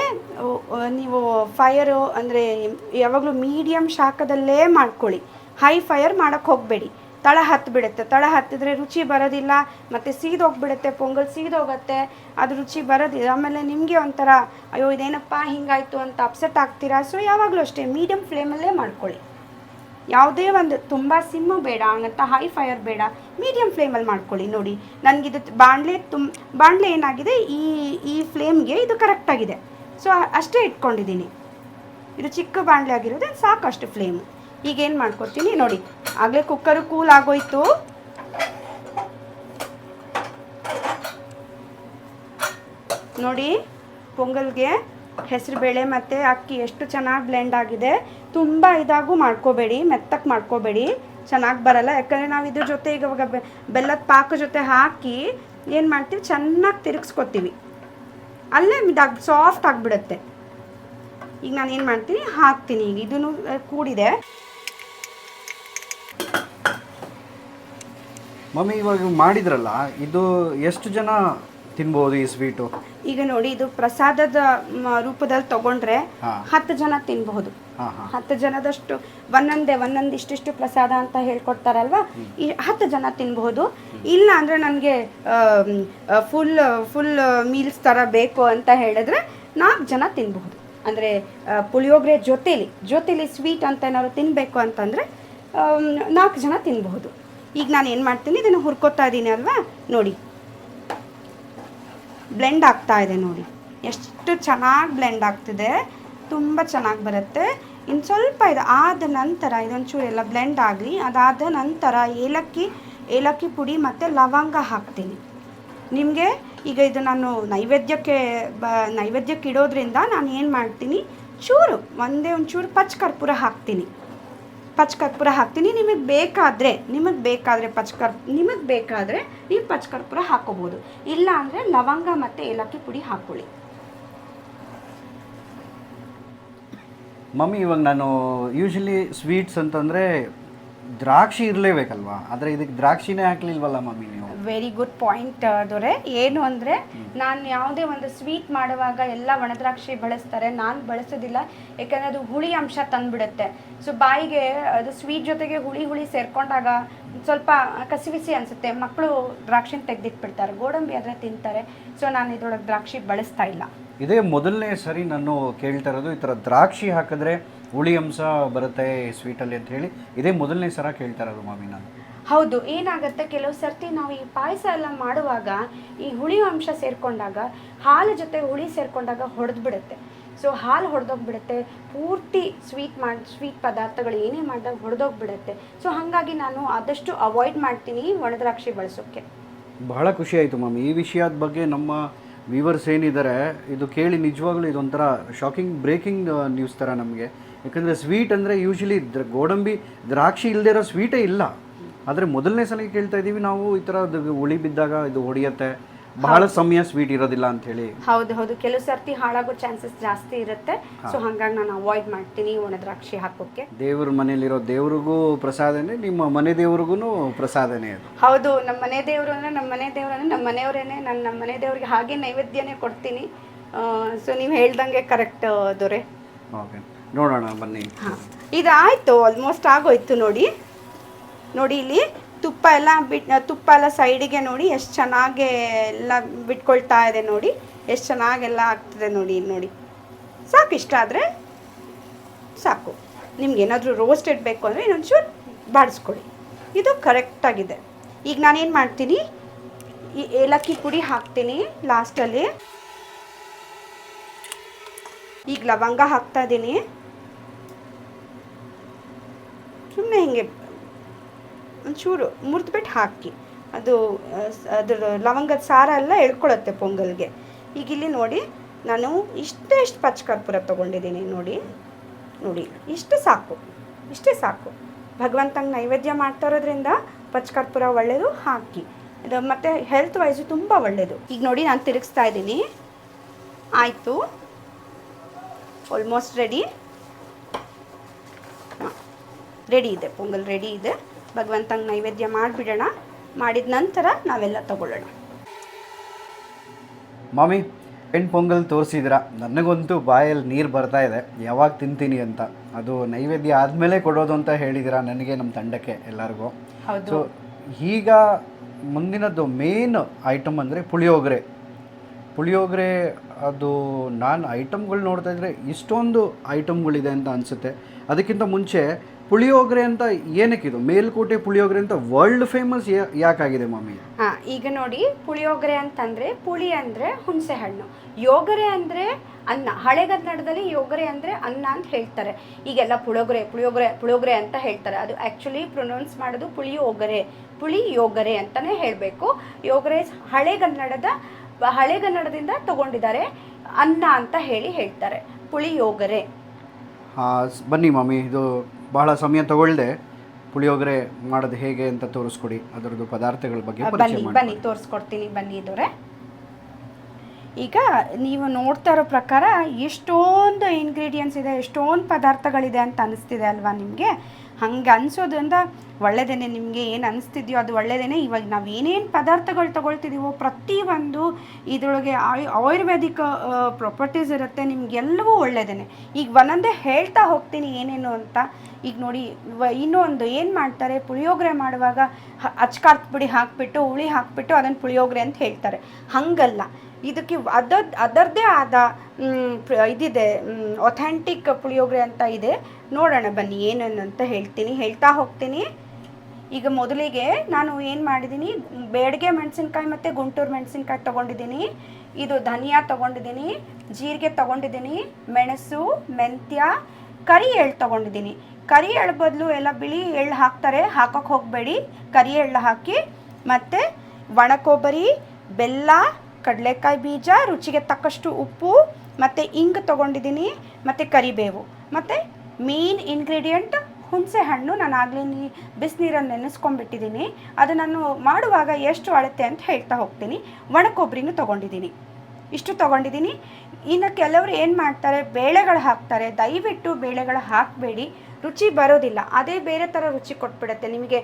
ನೀವು ಫೈರು ಅಂದರೆ ಯಾವಾಗಲೂ ಮೀಡಿಯಮ್ ಶಾಖದಲ್ಲೇ ಮಾಡ್ಕೊಳ್ಳಿ. ಹೈ ಫೈರ್ ಮಾಡೋಕ್ಕೆ ಹೋಗಬೇಡಿ, ತಳ ಹತ್ತಿಬಿಡುತ್ತೆ. ತಳ ಹತ್ತಿದ್ರೆ ರುಚಿ ಬರೋದಿಲ್ಲ, ಮತ್ತು ಸೀದೋಗ್ಬಿಡುತ್ತೆ, ಪೊಂಗಲ್ ಸೀದೋಗುತ್ತೆ, ಅದು ರುಚಿ ಬರೋದಿಲ್ಲ. ಆಮೇಲೆ ನಿಮಗೆ ಒಂಥರ ಅಯ್ಯೋ ಇದೇನಪ್ಪ ಹಿಂಗಾಯಿತು ಅಂತ ಅಪ್ಸೆಟ್ ಆಗ್ತೀರಾ. ಸೊ ಯಾವಾಗಲೂ ಅಷ್ಟೇ ಮೀಡಿಯಮ್ ಫ್ಲೇಮಲ್ಲೇ ಮಾಡ್ಕೊಳ್ಳಿ. ಯಾವುದೇ ಒಂದು ತುಂಬ ಸಿಮ್ಮು ಬೇಡ ಅಂತ ಹೈ ಫೈರ್ ಬೇಡ, ಮೀಡಿಯಮ್ ಫ್ಲೇಮಲ್ಲಿ ಮಾಡ್ಕೊಳ್ಳಿ. ನೋಡಿ ನನಗಿದು ಬಾಣಲೆ ಏನಾಗಿದೆ, ಈ ಫ್ಲೇಮ್ಗೆ ಇದು ಕರೆಕ್ಟಾಗಿದೆ. ಸೊ ಅಷ್ಟೇ ಇಟ್ಕೊಂಡಿದ್ದೀನಿ. ಇದು ಚಿಕ್ಕ ಬಾಣಲೆ ಆಗಿರೋದು ಸಾಕಷ್ಟು ಫ್ಲೇಮು. ಈಗೇನು ಮಾಡ್ಕೊತೀನಿ ನೋಡಿ, ಆಗಲೇ ಕುಕ್ಕರು ಕೂಲ್ ಆಗೋಯ್ತು. ನೋಡಿ ಪೊಂಗಲ್ಗೆ ಹೆಸರುಬೇಳೆ ಮತ್ತು ಅಕ್ಕಿ ಎಷ್ಟು ಚೆನ್ನಾಗಿ ಬ್ಲೆಂಡ್ ಆಗಿದೆ. ತುಂಬ ಇದಾಗೂ ಮಾಡ್ಕೋಬೇಡಿ, ಮೆತ್ತಕ್ಕೆ ಮಾಡ್ಕೋಬೇಡಿ, ಚೆನ್ನಾಗಿ ಬರಲ್ಲ. ಯಾಕಂದರೆ ನಾವು ಇದ್ರ ಜೊತೆ ಇವಾಗ ಬೆಲ್ಲದ ಪಾಕ ಜೊತೆ ಹಾಕಿ ಏನು ಮಾಡ್ತೀವಿ, ಚೆನ್ನಾಗಿ ತಿರುಗಿಸ್ಕೊತೀವಿ, ಅಲ್ಲೇ ಸಾಫ್ಟ್ ಆಗಿಬಿಡುತ್ತೆ. ಈಗ ನಾನು ಏನು ಮಾಡ್ತೀನಿ, ಹಾಕ್ತೀನಿ. ಈಗ ಇದನ್ನು ಕೂಡಿದೆ. ಮಮ್ಮಿ ಇವಾಗ ಮಾಡಿದ್ರಲ್ಲ, ಇದು ಎಷ್ಟು ಜನ ತಿನ್ಬೋದು ಈ ಸ್ವೀಟು? ಈಗ ನೋಡಿ, ಇದು ಪ್ರಸಾದದ ರೂಪದಲ್ಲಿ ತಗೊಂಡ್ರೆ 10 ಜನ ತಿನ್ಬಹುದು. 10 ಜನದಷ್ಟು ಒಂದೊಂದು ಇಷ್ಟಿಷ್ಟು ಪ್ರಸಾದ ಅಂತ ಹೇಳ್ಕೊಡ್ತಾರಲ್ವ, ಈ 10 ಜನ ತಿನ್ಬಹುದು. ಇಲ್ಲ ಅಂದರೆ ನನಗೆ ಫುಲ್ ಮೀಲ್ಸ್ ಥರ ಬೇಕು ಅಂತ ಹೇಳಿದ್ರೆ 4 ಜನ ತಿನ್ಬಹುದು. ಅಂದರೆ ಪುಳಿಯೋಗರೆ ಜೊತೆಲಿ ಸ್ವೀಟ್ ಅಂತ ಏನಾದ್ರು ತಿನ್ನಬೇಕು ಅಂತಂದರೆ 4 ಜನ ತಿನ್ನಬಹುದು. ಈಗ ನಾನು ಏನು ಮಾಡ್ತೀನಿ, ಇದನ್ನು ಹುರ್ಕೋತಾ ಇದ್ದೀನಿ ಅಲ್ವಾ, ನೋಡಿ ಬ್ಲೆಂಡ್ ಆಗ್ತಾ ಇದೆ. ನೋಡಿ ಎಷ್ಟು ಚೆನ್ನಾಗಿ ಬ್ಲೆಂಡ್ ಆಗ್ತಿದೆ, ತುಂಬ ಚೆನ್ನಾಗಿ ಬರುತ್ತೆ. ಇನ್ನು ಸ್ವಲ್ಪ ಇದು ಆದ ನಂತರ ಇದೊಂಚೂರು ಎಲ್ಲ ಬ್ಲೆಂಡ್ ಆಗಲಿ. ಅದಾದ ನಂತರ ಏಲಕ್ಕಿ ಪುಡಿ ಮತ್ತು ಲವಂಗ ಹಾಕ್ತೀನಿ. ನಿಮಗೆ ಈಗ ಇದು ನಾನು ನೈವೇದ್ಯಕ್ಕೆ ಇಡೋದ್ರಿಂದ ನಾನು ಏನು ಮಾಡ್ತೀನಿ, ಒಂಚೂರು ಪಚ್ಚ ಕರ್ಪೂರ ಹಾಕ್ತೀನಿ. ನಿಮಗೆ ಬೇಕಾದರೆ ನೀವು ಪಚ್ಚ ಕರ್ಪೂರ ಹಾಕೋಬೋದು. ಇಲ್ಲ ಅಂದರೆ ಲವಂಗ ಮತ್ತು ಏಲಕ್ಕಿ ಪುಡಿ ಹಾಕ್ಕೊಳ್ಳಿ. ಮಮ್ಮಿ ಇವಾಗ ನಾನು ಯೂಶಲಿ ಸ್ವೀಟ್ಸ್ ಅಂತಂದರೆ ದ್ರಾಕ್ಷಿ ಇರಲೇಬೇಕಲ್ವಾ, ಆದರೆ ಇದಕ್ಕೆ ದ್ರಾಕ್ಷಿನೇ ಹಾಕ್ಲಿಲ್ವಲ್ಲ ಮಮ್ಮಿ ನೀವು? ವೆರಿ ಗುಡ್ ಪಾಯಿಂಟ್ ದೊರೆ. ಏನು ಅಂದರೆ ನಾನು ಯಾವುದೇ ಒಂದು ಸ್ವೀಟ್ ಮಾಡುವಾಗ ಎಲ್ಲ ಒಣದ್ರಾಕ್ಷಿ ಬಳಸ್ತಾರೆ, ನಾನು ಬಳಸೋದಿಲ್ಲ. ಯಾಕಂದರೆ ಅದು ಹುಳಿ ಅಂಶ ತಂದುಬಿಡುತ್ತೆ. ಸೊ ಬಾಯಿಗೆ ಅದು ಸ್ವೀಟ್ ಜೊತೆಗೆ ಹುಳಿ ಸೇರಿಕೊಂಡಾಗ ಸ್ವಲ್ಪ ಕಸಿವಿಸಿ ಅನಿಸುತ್ತೆ. ಮಕ್ಕಳು ದ್ರಾಕ್ಷಿನ ತೆಗೆದಿಟ್ಬಿಡ್ತಾರೆ, ಗೋಡಂಬಿ ಆದರೆ ತಿಂತಾರೆ. ಸೊ ನಾನು ಇದರೊಳಗೆ ದ್ರಾಕ್ಷಿ ಬಳಸ್ತಾ ಇಲ್ಲ. ಇದೇ ಮೊದಲನೇ ಸರಿ ನಾನು ಕೇಳ್ತಾ ಇರೋದು, ಈ ಥರ ದ್ರಾಕ್ಷಿ ಹಾಕಿದ್ರೆ ಹುಳಿ ಅಂಶ ಬರುತ್ತೆ ಸ್ವೀಟಲ್ಲಿ ಅಂತ ಹೇಳಿ ಇದೇ ಮೊದಲನೇ ಸಲ ಕೇಳ್ತಾ ಇರೋದು ಮಮ್ಮಿ ನಾನು. ಹೌದು, ಏನಾಗುತ್ತೆ ಕೆಲವು ಸರ್ತಿ ನಾವು ಈ ಪಾಯಸ ಎಲ್ಲ ಮಾಡುವಾಗ ಈ ಹುಳಿ ಅಂಶ ಸೇರಿಕೊಂಡಾಗ, ಹಾಲು ಜೊತೆ ಹುಳಿ ಸೇರಿಕೊಂಡಾಗ ಹೊಡೆದ್ಬಿಡುತ್ತೆ. ಸೊ ಹಾಲು ಹೊಡೆದೋಗ್ಬಿಡುತ್ತೆ, ಪೂರ್ತಿ ಸ್ವೀಟ್ ಪದಾರ್ಥಗಳು ಏನೇ ಮಾಡಿದಾಗ ಹೊಡೆದೋಗ್ಬಿಡುತ್ತೆ. ಸೊ ಹಾಗಾಗಿ ನಾನು ಆದಷ್ಟು ಅವಾಯ್ಡ್ ಮಾಡ್ತೀನಿ ಒಣದ್ರಾಕ್ಷಿ ಬಳಸೋಕ್ಕೆ. ಬಹಳ ಖುಷಿ ಆಯಿತು ಮಮ್ಮಿ. ಈ ವಿಷಯದ ಬಗ್ಗೆ ನಮ್ಮ ವ್ಯೂವರ್ಸ್ ಏನಿದ್ದಾರೆ ಇದು ಕೇಳಿ ನಿಜವಾಗ್ಲೂ ಇದೊಂಥರ ಶಾಕಿಂಗ್ ಬ್ರೇಕಿಂಗ್ ನ್ಯೂಸ್ ಥರ ನಮಗೆ. ಯಾಕಂದರೆ ಸ್ವೀಟ್ ಅಂದರೆ ಯೂಶಲಿ ಗೋಡಂಬಿ ದ್ರಾಕ್ಷಿ ಇಲ್ಲದೇ ಇರೋ ಸ್ವೀಟೇ ಇಲ್ಲ. ಆದರೆ ಮೊದಲನೇ ಸಲ ಕೇಳ್ತಾ ಇದ್ದೀವಿ ನಾವು, ಈ ಥರ ಹುಳಿ ಬಿದ್ದಾಗ ಇದು ಹೊಡೆಯುತ್ತೆ, ಬಹಳ ಸಮಯ ಸ್ವೀಟ್ ಇರೋದಿಲ್ಲ ಅಂತ ಹೇಳಿ. ಹೌದು, ಕೆಲವು ಸರ್ತಿ ಹಾಳಾಗೋ ಚಾನ್ಸಸ್ ಜಾಸ್ತಿ ಇರುತ್ತೆ. ಸೊ ಹಾಗಾಗಿ ನಾನು ಅವಾಯ್ಡ್ ಮಾಡ್ತೀನಿ ಒಣದ್ರಾಕ್ಷಿ ಹಾಕೋಕ್ಕೆ. ದೇವ್ರ ಮನೇಲಿರೋ ದೇವ್ರಿಗೂ ಪ್ರಸಾದನೇ, ನಿಮ್ಮ ಮನೆ ದೇವ್ರಿಗೂ ಪ್ರಸಾದನೇ ಅದು. ಹೌದು, ನಮ್ಮ ಮನೆ ದೇವರು ಅಂದರೆ ನಮ್ಮ ಮನೆಯವರೇನೆ. ನಾನು ನಮ್ಮ ಮನೆ ದೇವ್ರಿಗೆ ಹಾಗೆ ನೈವೇದ್ಯನೇ ಕೊಡ್ತೀನಿ. ಸೊ ನೀವು ಹೇಳ್ದಂಗೆ ಕರೆಕ್ಟ್ ದೊರೆ. ಓಕೆ, ನೋಡೋಣ ಬನ್ನಿ. ಹಾಂ, ಇದು ಆಯಿತು, ಆಲ್ಮೋಸ್ಟ್ ಆಗೋಯ್ತು. ನೋಡಿ ಇಲ್ಲಿ ತುಪ್ಪ ಎಲ್ಲ ಸೈಡಿಗೆ ನೋಡಿ ಎಷ್ಟು ಚೆನ್ನಾಗಿ ಎಲ್ಲ ಬಿಟ್ಕೊಳ್ತಾ ಇದೆ. ನೋಡಿ ಎಷ್ಟು ಚೆನ್ನಾಗೆಲ್ಲ ಆಗ್ತದೆ. ನೋಡಿ ಸಾಕು, ಇಷ್ಟ ಆದರೆ ಸಾಕು. ನಿಮ್ಗೆ ಏನಾದರೂ ರೋಸ್ಟೆಡ್ ಬೇಕು ಅಂದರೆ ಇನ್ನೊಂಚೂರು ಬಾಡಿಸ್ಕೊಳ್ಳಿ. ಇದು ಕರೆಕ್ಟಾಗಿದೆ. ಈಗ ನಾನೇನು ಮಾಡ್ತೀನಿ, ಈ ಏಲಕ್ಕಿ ಪುಡಿ ಹಾಕ್ತೀನಿ ಲಾಸ್ಟಲ್ಲಿ. ಈಗ ಲವಂಗ ಹಾಕ್ತಾ ಇದ್ದೀನಿ. ಸುಮ್ಮನೆ ಹಿಂಗೆ ಒಂಚೂರು ಮುರಿದ್ಬಿಟ್ಟು ಹಾಕಿ, ಅದು ಅದ್ರ ಲವಂಗದ ಸಾರ ಎಲ್ಲ ಎಳ್ಕೊಳತ್ತೆ ಪೊಂಗಲ್ಗೆ. ಈಗ ಇಲ್ಲಿ ನೋಡಿ, ನಾನು ಇಷ್ಟೇ ಪಚ್ಚಕರ್ಪೂರ ತೊಗೊಂಡಿದ್ದೀನಿ. ನೋಡಿ ನೋಡಿ, ಇಷ್ಟೇ ಸಾಕು. ಭಗವಂತಂಗೆ ನೈವೇದ್ಯ ಮಾಡ್ತಾ ಇರೋದ್ರಿಂದ ಪಚ್ಚಕರ್ಪೂರ ಒಳ್ಳೆಯದು, ಹಾಕಿ. ಇದು ಮತ್ತು ಹೆಲ್ತ್ ವೈಸು ತುಂಬ ಒಳ್ಳೆಯದು. ಈಗ ನೋಡಿ ನಾನು ತಿರುಗಿಸ್ತಾ ಇದ್ದೀನಿ. ಆಯಿತು, ಆಲ್ಮೋಸ್ಟ್ ರೆಡಿ ಇದೆ. ಪೊಂಗಲ್ ರೆಡಿ ಇದೆ. ಭಗವಂತಂಗೆ ನೈವೇದ್ಯ ಮಾಡಿಬಿಡೋಣ. ಮಾಡಿದ ನಂತರ ನಾವೆಲ್ಲ ತಗೊಳ್ಳೋಣ. ಮಾಮಿ, ಹೆಣ್ಣು ಪೊಂಗಲ್ ತೋರಿಸಿದ್ದೀರಾ, ನನಗಂತೂ ಬಾಯಲ್ಲಿ ನೀರು ಬರ್ತಾ ಇದೆ, ಯಾವಾಗ ತಿಂತೀನಿ ಅಂತ. ಅದು ನೈವೇದ್ಯ ಆದಮೇಲೆ ಕೊಡೋದು ಅಂತ ಹೇಳಿದ್ದೀರಾ ನನಗೆ, ನಮ್ಮ ತಂಡಕ್ಕೆ ಎಲ್ಲರಿಗೂ. ಸೊ ಈಗ ಮುಂದಿನದ್ದು ಮೇನ್ ಐಟಮ್ ಅಂದರೆ ಪುಳಿಯೋಗರೆ. ಅದು ನಾನು ಐಟಮ್ಗಳು ನೋಡ್ತಾ ಇದ್ದರೆ ಇಷ್ಟೊಂದು ಐಟಮ್ಗಳಿದೆ ಅಂತ ಅನಿಸುತ್ತೆ. ಅದಕ್ಕಿಂತ ಮುಂಚೆ ಪುಳಿಯೋಗರೆ ಅಂತ ಏನಕ್ಕಿದು, ಮೇಲ್ಕೋಟೆ ಪುಳಿಯೋಗರೆ ಅಂತ ವರ್ಲ್ಡ್ ಫೇಮಸ್ ಯಾಕಾಗಿದೆ ಮಾಮಿ? ಹಾಂ, ಈಗ ನೋಡಿ, ಪುಳಿಯೋಗರೆ ಅಂತಂದರೆ, ಪುಳಿ ಅಂದರೆ ಹುಣಸೆ ಹಣ್ಣು, ಯೋಗರೆ ಅಂದರೆ ಅನ್ನ. ಹಳೆಗನ್ನಡದಲ್ಲಿ ಯೋಗರೆ ಅಂದರೆ ಅನ್ನ ಅಂತ ಹೇಳ್ತಾರೆ. ಈಗೆಲ್ಲ ಪುಳಿಯೋಗರೆ ಅಂತ ಹೇಳ್ತಾರೆ. ಅದು ಆ್ಯಕ್ಚುಲಿ ಪ್ರೊನೌನ್ಸ್ ಮಾಡೋದು ಪುಳಿಯೋಗರೆ ಅಂತಲೇ ಹೇಳಬೇಕು. ಯೋಗರೆ ಹಳೆಗನ್ನಡದಿಂದ ತಗೊಂಡಿದ್ದಾರೆ, ಅನ್ನ ಅಂತ ಹೇಳ್ತಾರೆ, ಪುಳಿಯೋಗರೆ. ಹಾಂ, ಬನ್ನಿ ಮಾಮಿ, ಇದು ಬಹಳ ಸಮಯ ತಗೊಳ್ಳದೆ ಪುಳಿಯೋಗರೆ ಮಾಡೋದು ಹೇಗೆ ಅಂತ ತೋರಿಸ್ಕೊಡಿ. ಅದರದ್ದು ಪದಾರ್ಥಗಳ ಬಗ್ಗೆ ಬನ್ನಿ ತೋರಿಸ್ಕೊಡ್ತೀನಿ. ಬನ್ನಿ ಇದೋರೆ. ಈಗ ನೀವು ನೋಡ್ತಾ ಇರೋ ಪ್ರಕಾರ ಎಷ್ಟೊಂದು ಇಂಗ್ರೀಡಿಯೆಂಟ್ಸ್ ಇದೆ, ಎಷ್ಟೊಂದು ಪದಾರ್ಥಗಳಿದೆ ಅಂತ ಅನಿಸ್ತಿದೆ ಅಲ್ವಾ ನಿಮಗೆ? ಹಂಗೆ ಅನಿಸೋದ್ರಿಂದ ಒಳ್ಳೆಯದೇನೆ. ನಿಮಗೆ ಏನು ಅನಿಸ್ತಿದೆಯೋ ಅದು ಒಳ್ಳೆಯದೇನೆ. ಇವಾಗ ನಾವು ಏನೇನು ಪದಾರ್ಥಗಳು ತೊಗೊಳ್ತಿದ್ದೀವೋ ಪ್ರತಿಯೊಂದು ಇದರೊಳಗೆ ಆಯುರ್ವೇದಿಕ್ ಪ್ರಾಪರ್ಟೀಸ್ ಇರುತ್ತೆ. ನಿಮಗೆಲ್ಲವೂ ಒಳ್ಳೆಯದೇನೆ. ಈಗ ಒಂದೊಂದೇ ಹೇಳ್ತಾ ಹೋಗ್ತೀನಿ ಏನೇನು ಅಂತ. ಈಗ ನೋಡಿ, ಇನ್ನೊಂದು ಏನು ಮಾಡ್ತಾರೆ, ಪುಳಿಯೋಗರೆ ಮಾಡುವಾಗ ಅಚ್ಕಾರದ ಪುಡಿ ಹಾಕಿಬಿಟ್ಟು, ಹುಳಿ ಹಾಕಿಬಿಟ್ಟು ಅದನ್ನು ಪುಳಿಯೋಗರೆ ಅಂತ ಹೇಳ್ತಾರೆ. ಹಾಗಲ್ಲ, ಇದಕ್ಕೆ ಅದರದ್ದೇ ಆದ ಇದಿದೆ, ಅಥೆಂಟಿಕ್ ಪುಳಿಯೋಗರೆ ಅಂತ ಇದೆ. ನೋಡೋಣ ಬನ್ನಿ ಏನೇನು ಅಂತ ಹೇಳ್ತಾ ಹೋಗ್ತೀನಿ. ಈಗ ಮೊದಲಿಗೆ ನಾನು ಏನು ಮಾಡಿದ್ದೀನಿ, ಬೇಡಿಗೆ ಮೆಣಸಿನ್ಕಾಯಿ ಮತ್ತು ಗುಂಟೂರು ಮೆಣಸಿನ್ಕಾಯಿ ತೊಗೊಂಡಿದ್ದೀನಿ. ಇದು ಧನಿಯಾ ತೊಗೊಂಡಿದ್ದೀನಿ, ಜೀರಿಗೆ ತೊಗೊಂಡಿದ್ದೀನಿ, ಮೆಣಸು, ಮೆಂತ್ಯ, ಕರಿ ಎಳ್ಳು ತೊಗೊಂಡಿದ್ದೀನಿ. ಕರಿ ಎಳ್ಳು ಬದಲು ಎಲ್ಲ ಬಿಳಿ ಎಳ್ಳು ಹಾಕ್ತಾರೆ, ಹಾಕೋಕ್ಕೆ ಹೋಗಬೇಡಿ. ಕರಿ ಎಳ್ಳು ಹಾಕಿ, ಮತ್ತು ಒಣ ಕೊಬ್ಬರಿ, ಬೆಲ್ಲ, ಕಡಲೆಕಾಯಿ ಬೀಜ, ರುಚಿಗೆ ತಕ್ಕಷ್ಟು ಉಪ್ಪು, ಮತ್ತು ಇಂಗು ತೊಗೊಂಡಿದ್ದೀನಿ, ಮತ್ತು ಕರಿಬೇವು, ಮತ್ತು ಮೇನ್ ಇಂಗ್ರೀಡಿಯೆಂಟ್ ಹುಣಸೆ ಹಣ್ಣು. ನಾನು ಆಗಲೇ ಬಿಸಿನೀರಲ್ಲಿ ನೆನೆಸ್ಕೊಂಡ್ಬಿಟ್ಟಿದ್ದೀನಿ. ಅದು ನಾನು ಮಾಡುವಾಗ ಎಷ್ಟು ಅಳತೆ ಅಂತ ಹೇಳ್ತಾ ಹೋಗ್ತೀನಿ. ಒಣ ಕೊಬ್ಬರಿನೂ ತೊಗೊಂಡಿದ್ದೀನಿ. ಇಷ್ಟು ತೊಗೊಂಡಿದ್ದೀನಿ. ಇನ್ನು ಕೆಲವರು ಏನು ಮಾಡ್ತಾರೆ, ಬೇಳೆಗಳು ಹಾಕ್ತಾರೆ. ದಯವಿಟ್ಟು ಬೇಳೆಗಳು ಹಾಕಬೇಡಿ, ರುಚಿ ಬರೋದಿಲ್ಲ. ಅದೇ ಬೇರೆ ಥರ ರುಚಿ ಕೊಟ್ಬಿಡುತ್ತೆ ನಿಮಗೆ.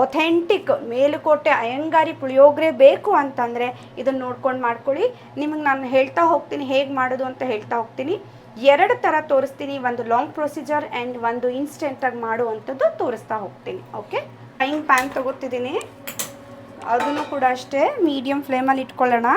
ಅಥೆಂಟಿಕ್ ಮೇಲುಕೋಟೆ ಅಯ್ಯಂಗಾರಿ ಪುಳಿಯೋಗರೆ ಬೇಕು ಅಂತಂದರೆ ಇದನ್ನು ನೋಡ್ಕೊಂಡು ಮಾಡ್ಕೊಳ್ಳಿ. ನಿಮಗೆ ನಾನು ಹೇಳ್ತಾ ಹೋಗ್ತೀನಿ ಹೇಗೆ ಮಾಡೋದು ಅಂತ ಹೇಳ್ತಾ ಹೋಗ್ತೀನಿ. 2 ಥರ ತೋರಿಸ್ತೀನಿ, ಒಂದು ಲಾಂಗ್ ಪ್ರೊಸೀಜರ್ ಆ್ಯಂಡ್ ಒಂದು ಇನ್ಸ್ಟೆಂಟಾಗಿ ಮಾಡುವಂಥದ್ದು ತೋರಿಸ್ತಾ ಹೋಗ್ತೀನಿ. ಓಕೆ, ಫ್ರೈಯಿಂಗ್ ಪ್ಯಾನ್ ತೊಗೋತಿದ್ದೀನಿ. ಅದನ್ನು ಕೂಡ ಅಷ್ಟೇ ಮೀಡಿಯಮ್ ಫ್ಲೇಮಲ್ಲಿ ಇಟ್ಕೊಳ್ಳೋಣ.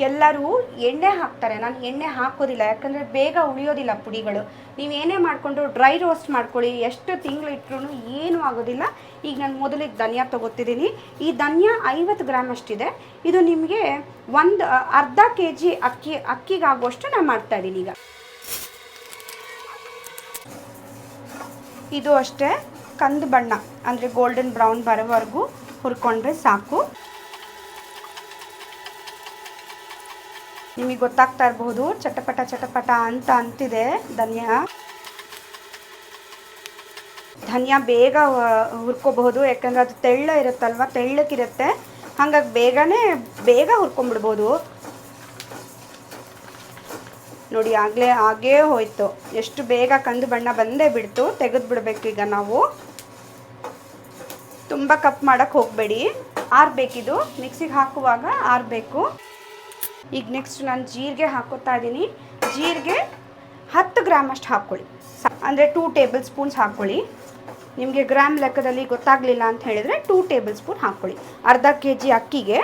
ಎಲ್ಲರೂ ಎಣ್ಣೆ ಹಾಕ್ತಾರೆ, ನಾನು ಎಣ್ಣೆ ಹಾಕೋದಿಲ್ಲ, ಯಾಕಂದರೆ ಬೇಗ ಉಳಿಯೋದಿಲ್ಲ ಪುಡಿಗಳು. ನೀವು ಏನೇ ಮಾಡಿಕೊಂಡು ಡ್ರೈ ರೋಸ್ಟ್ ಮಾಡ್ಕೊಳ್ಳಿ, ಎಷ್ಟು ತಿಂಗಳು ಇಟ್ಟರೂ ಏನೂ ಆಗೋದಿಲ್ಲ. ಈಗ ನಾನು ಮೊದಲಿಗೆ ಧನಿಯಾ ತೊಗೋತಿದ್ದೀನಿ. ಈ ಧನಿಯಾ 50 ಗ್ರಾಮ್ ಅಷ್ಟಿದೆ. ಇದು ನಿಮಗೆ ಒಂದು ಅರ್ಧ kg ಅಕ್ಕಿಗಾಗುವಷ್ಟು ನಾನು ಮಾಡ್ತಾಯಿದ್ದೀನಿ. ಈಗ ಇದು ಅಷ್ಟೇ ಕಂದು ಬಣ್ಣ ಅಂದರೆ ಗೋಲ್ಡನ್ ಬ್ರೌನ್ ಬರೋವರೆಗೂ ಹುರ್ಕೊಂಡ್ರೆ ಸಾಕು. ನಿಮಗೆ ಗೊತ್ತಾಗ್ತಾ ಇರಬಹುದು, ಚಟಪಟ ಅಂತ ಅಂತಿದೆ ಧನಿಯಾ ಬೇಗ ಹುರ್ಕೋಬಹುದು, ಯಾಕಂದರೆ ಅದು ತೆಳ್ಳಕ್ಕಿರುತ್ತೆ. ಹಾಗಾಗಿ ಬೇಗ ಹುರ್ಕೊಂಡ್ಬಿಡ್ಬೋದು. ನೋಡಿ, ಆಗೇ ಹೋಯ್ತು, ಎಷ್ಟು ಬೇಗ ಕಂದು ಬಣ್ಣ ಬಂದೇ ಬಿಡ್ತು. ತೆಗೆದುಬಿಡ್ಬೇಕು. ಈಗ ನಾವು ತುಂಬ ಕಪ್ ಮಾಡೋಕ್ಕೆ ಹೋಗಬೇಡಿ, ಆರಬೇಕಿದು. ಮಿಕ್ಸಿಗೆ ಹಾಕುವಾಗ ಆರಬೇಕು. ಈಗ ನೆಕ್ಸ್ಟ್ ನಾನು ಜೀರಿಗೆ ಹಾಕೋತಾ ಇದ್ದೀನಿ. ಜೀರಿಗೆ 10 ಗ್ರಾಮ್ ಅಷ್ಟು ಹಾಕ್ಕೊಳ್ಳಿ, ಅಂದರೆ 2 ಟೇಬಲ್ ಸ್ಪೂನ್ಸ್ ಹಾಕ್ಕೊಳ್ಳಿ. ನಿಮಗೆ ಗ್ರಾಮ್ ಲೆಕ್ಕದಲ್ಲಿ ಗೊತ್ತಾಗಲಿಲ್ಲ ಅಂತ ಹೇಳಿದರೆ 2 ಟೇಬಲ್ ಸ್ಪೂನ್ ಹಾಕ್ಕೊಳ್ಳಿ. ಅರ್ಧ kg ಅಕ್ಕಿಗೆ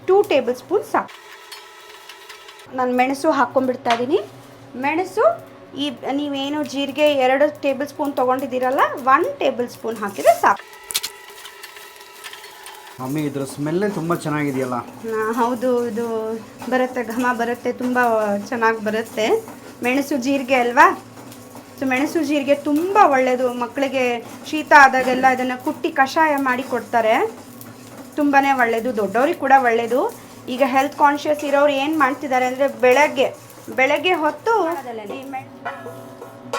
2 ಟೇಬಲ್ ಸ್ಪೂನ್ ಸಾಕು. ನಾನು ಮೆಣಸು ಹಾಕ್ಕೊಂಡ್ಬಿಡ್ತಾ ಇದ್ದೀನಿ. ಮೆಣಸು ಈ ನೀವೇನು ಜೀರಿಗೆ 2 ಟೇಬಲ್ ಸ್ಪೂನ್ ತೊಗೊಂಡಿದ್ದೀರಲ್ಲ 1 ಟೇಬಲ್ ಸ್ಪೂನ್ ಹಾಕಿದರೆ ಸಾಕು. ಮಮ್ಮಿ ಇದ್ರ ಸ್ಮೆಲ್ಲೇ ತುಂಬ ಚೆನ್ನಾಗಿದೆಯಲ್ಲ. ಹೌದು, ಇದು ಬರುತ್ತೆ, ಘಮ ಬರುತ್ತೆ, ತುಂಬ ಚೆನ್ನಾಗಿ ಬರುತ್ತೆ. ಮೆಣಸು ಜೀರಿಗೆ ಅಲ್ವಾ, ಸೊ ಮೆಣಸು ಜೀರಿಗೆ ತುಂಬ ಒಳ್ಳೆಯದು. ಮಕ್ಕಳಿಗೆ ಶೀತ ಆದಾಗೆಲ್ಲ ಇದನ್ನು ಕುಟ್ಟಿ ಕಷಾಯ ಮಾಡಿ ಕೊಡ್ತಾರೆ, ತುಂಬಾ ಒಳ್ಳೆಯದು. ದೊಡ್ಡವ್ರಿಗೆ ಕೂಡ ಒಳ್ಳೆಯದು. ಈಗ ಹೆಲ್ತ್ ಕಾನ್ಷಿಯಸ್ ಇರೋರು ಏನು ಮಾಡ್ತಿದ್ದಾರೆ ಅಂದರೆ ಬೆಳಗ್ಗೆ ಹೊತ್ತು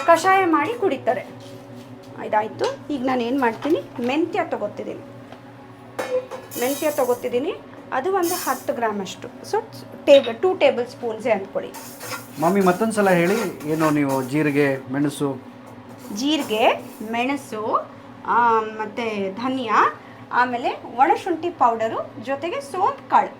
ಕಷಾಯ ಮಾಡಿ ಕುಡಿತಾರೆ. ಇದಾಯಿತು. ಈಗ ನಾನು ಏನು ಮಾಡ್ತೀನಿ, ಮೆಂತ್ಯ ತೊಗೊತಿದ್ದೀನಿ. ಅದು ಒಂದು 10 ಗ್ರಾಮ್ ಅಷ್ಟು. ಸೊ 2 ಟೇಬಲ್ ಸ್ಪೂನ್ಸೇ ಅಂದ್ಕೊಳ್ಳಿ. ಮಮ್ಮಿ ಮತ್ತೊಂದು ಸಲ ಹೇಳಿ, ಏನು ನೀವು ಜೀರಿಗೆ ಮೆಣಸು ಮತ್ತು ಧನಿಯಾ, ಆಮೇಲೆ ಒಣಶುಂಠಿ ಪೌಡರು, ಜೊತೆಗೆ ಸೋಂಪು ಕಾಳು,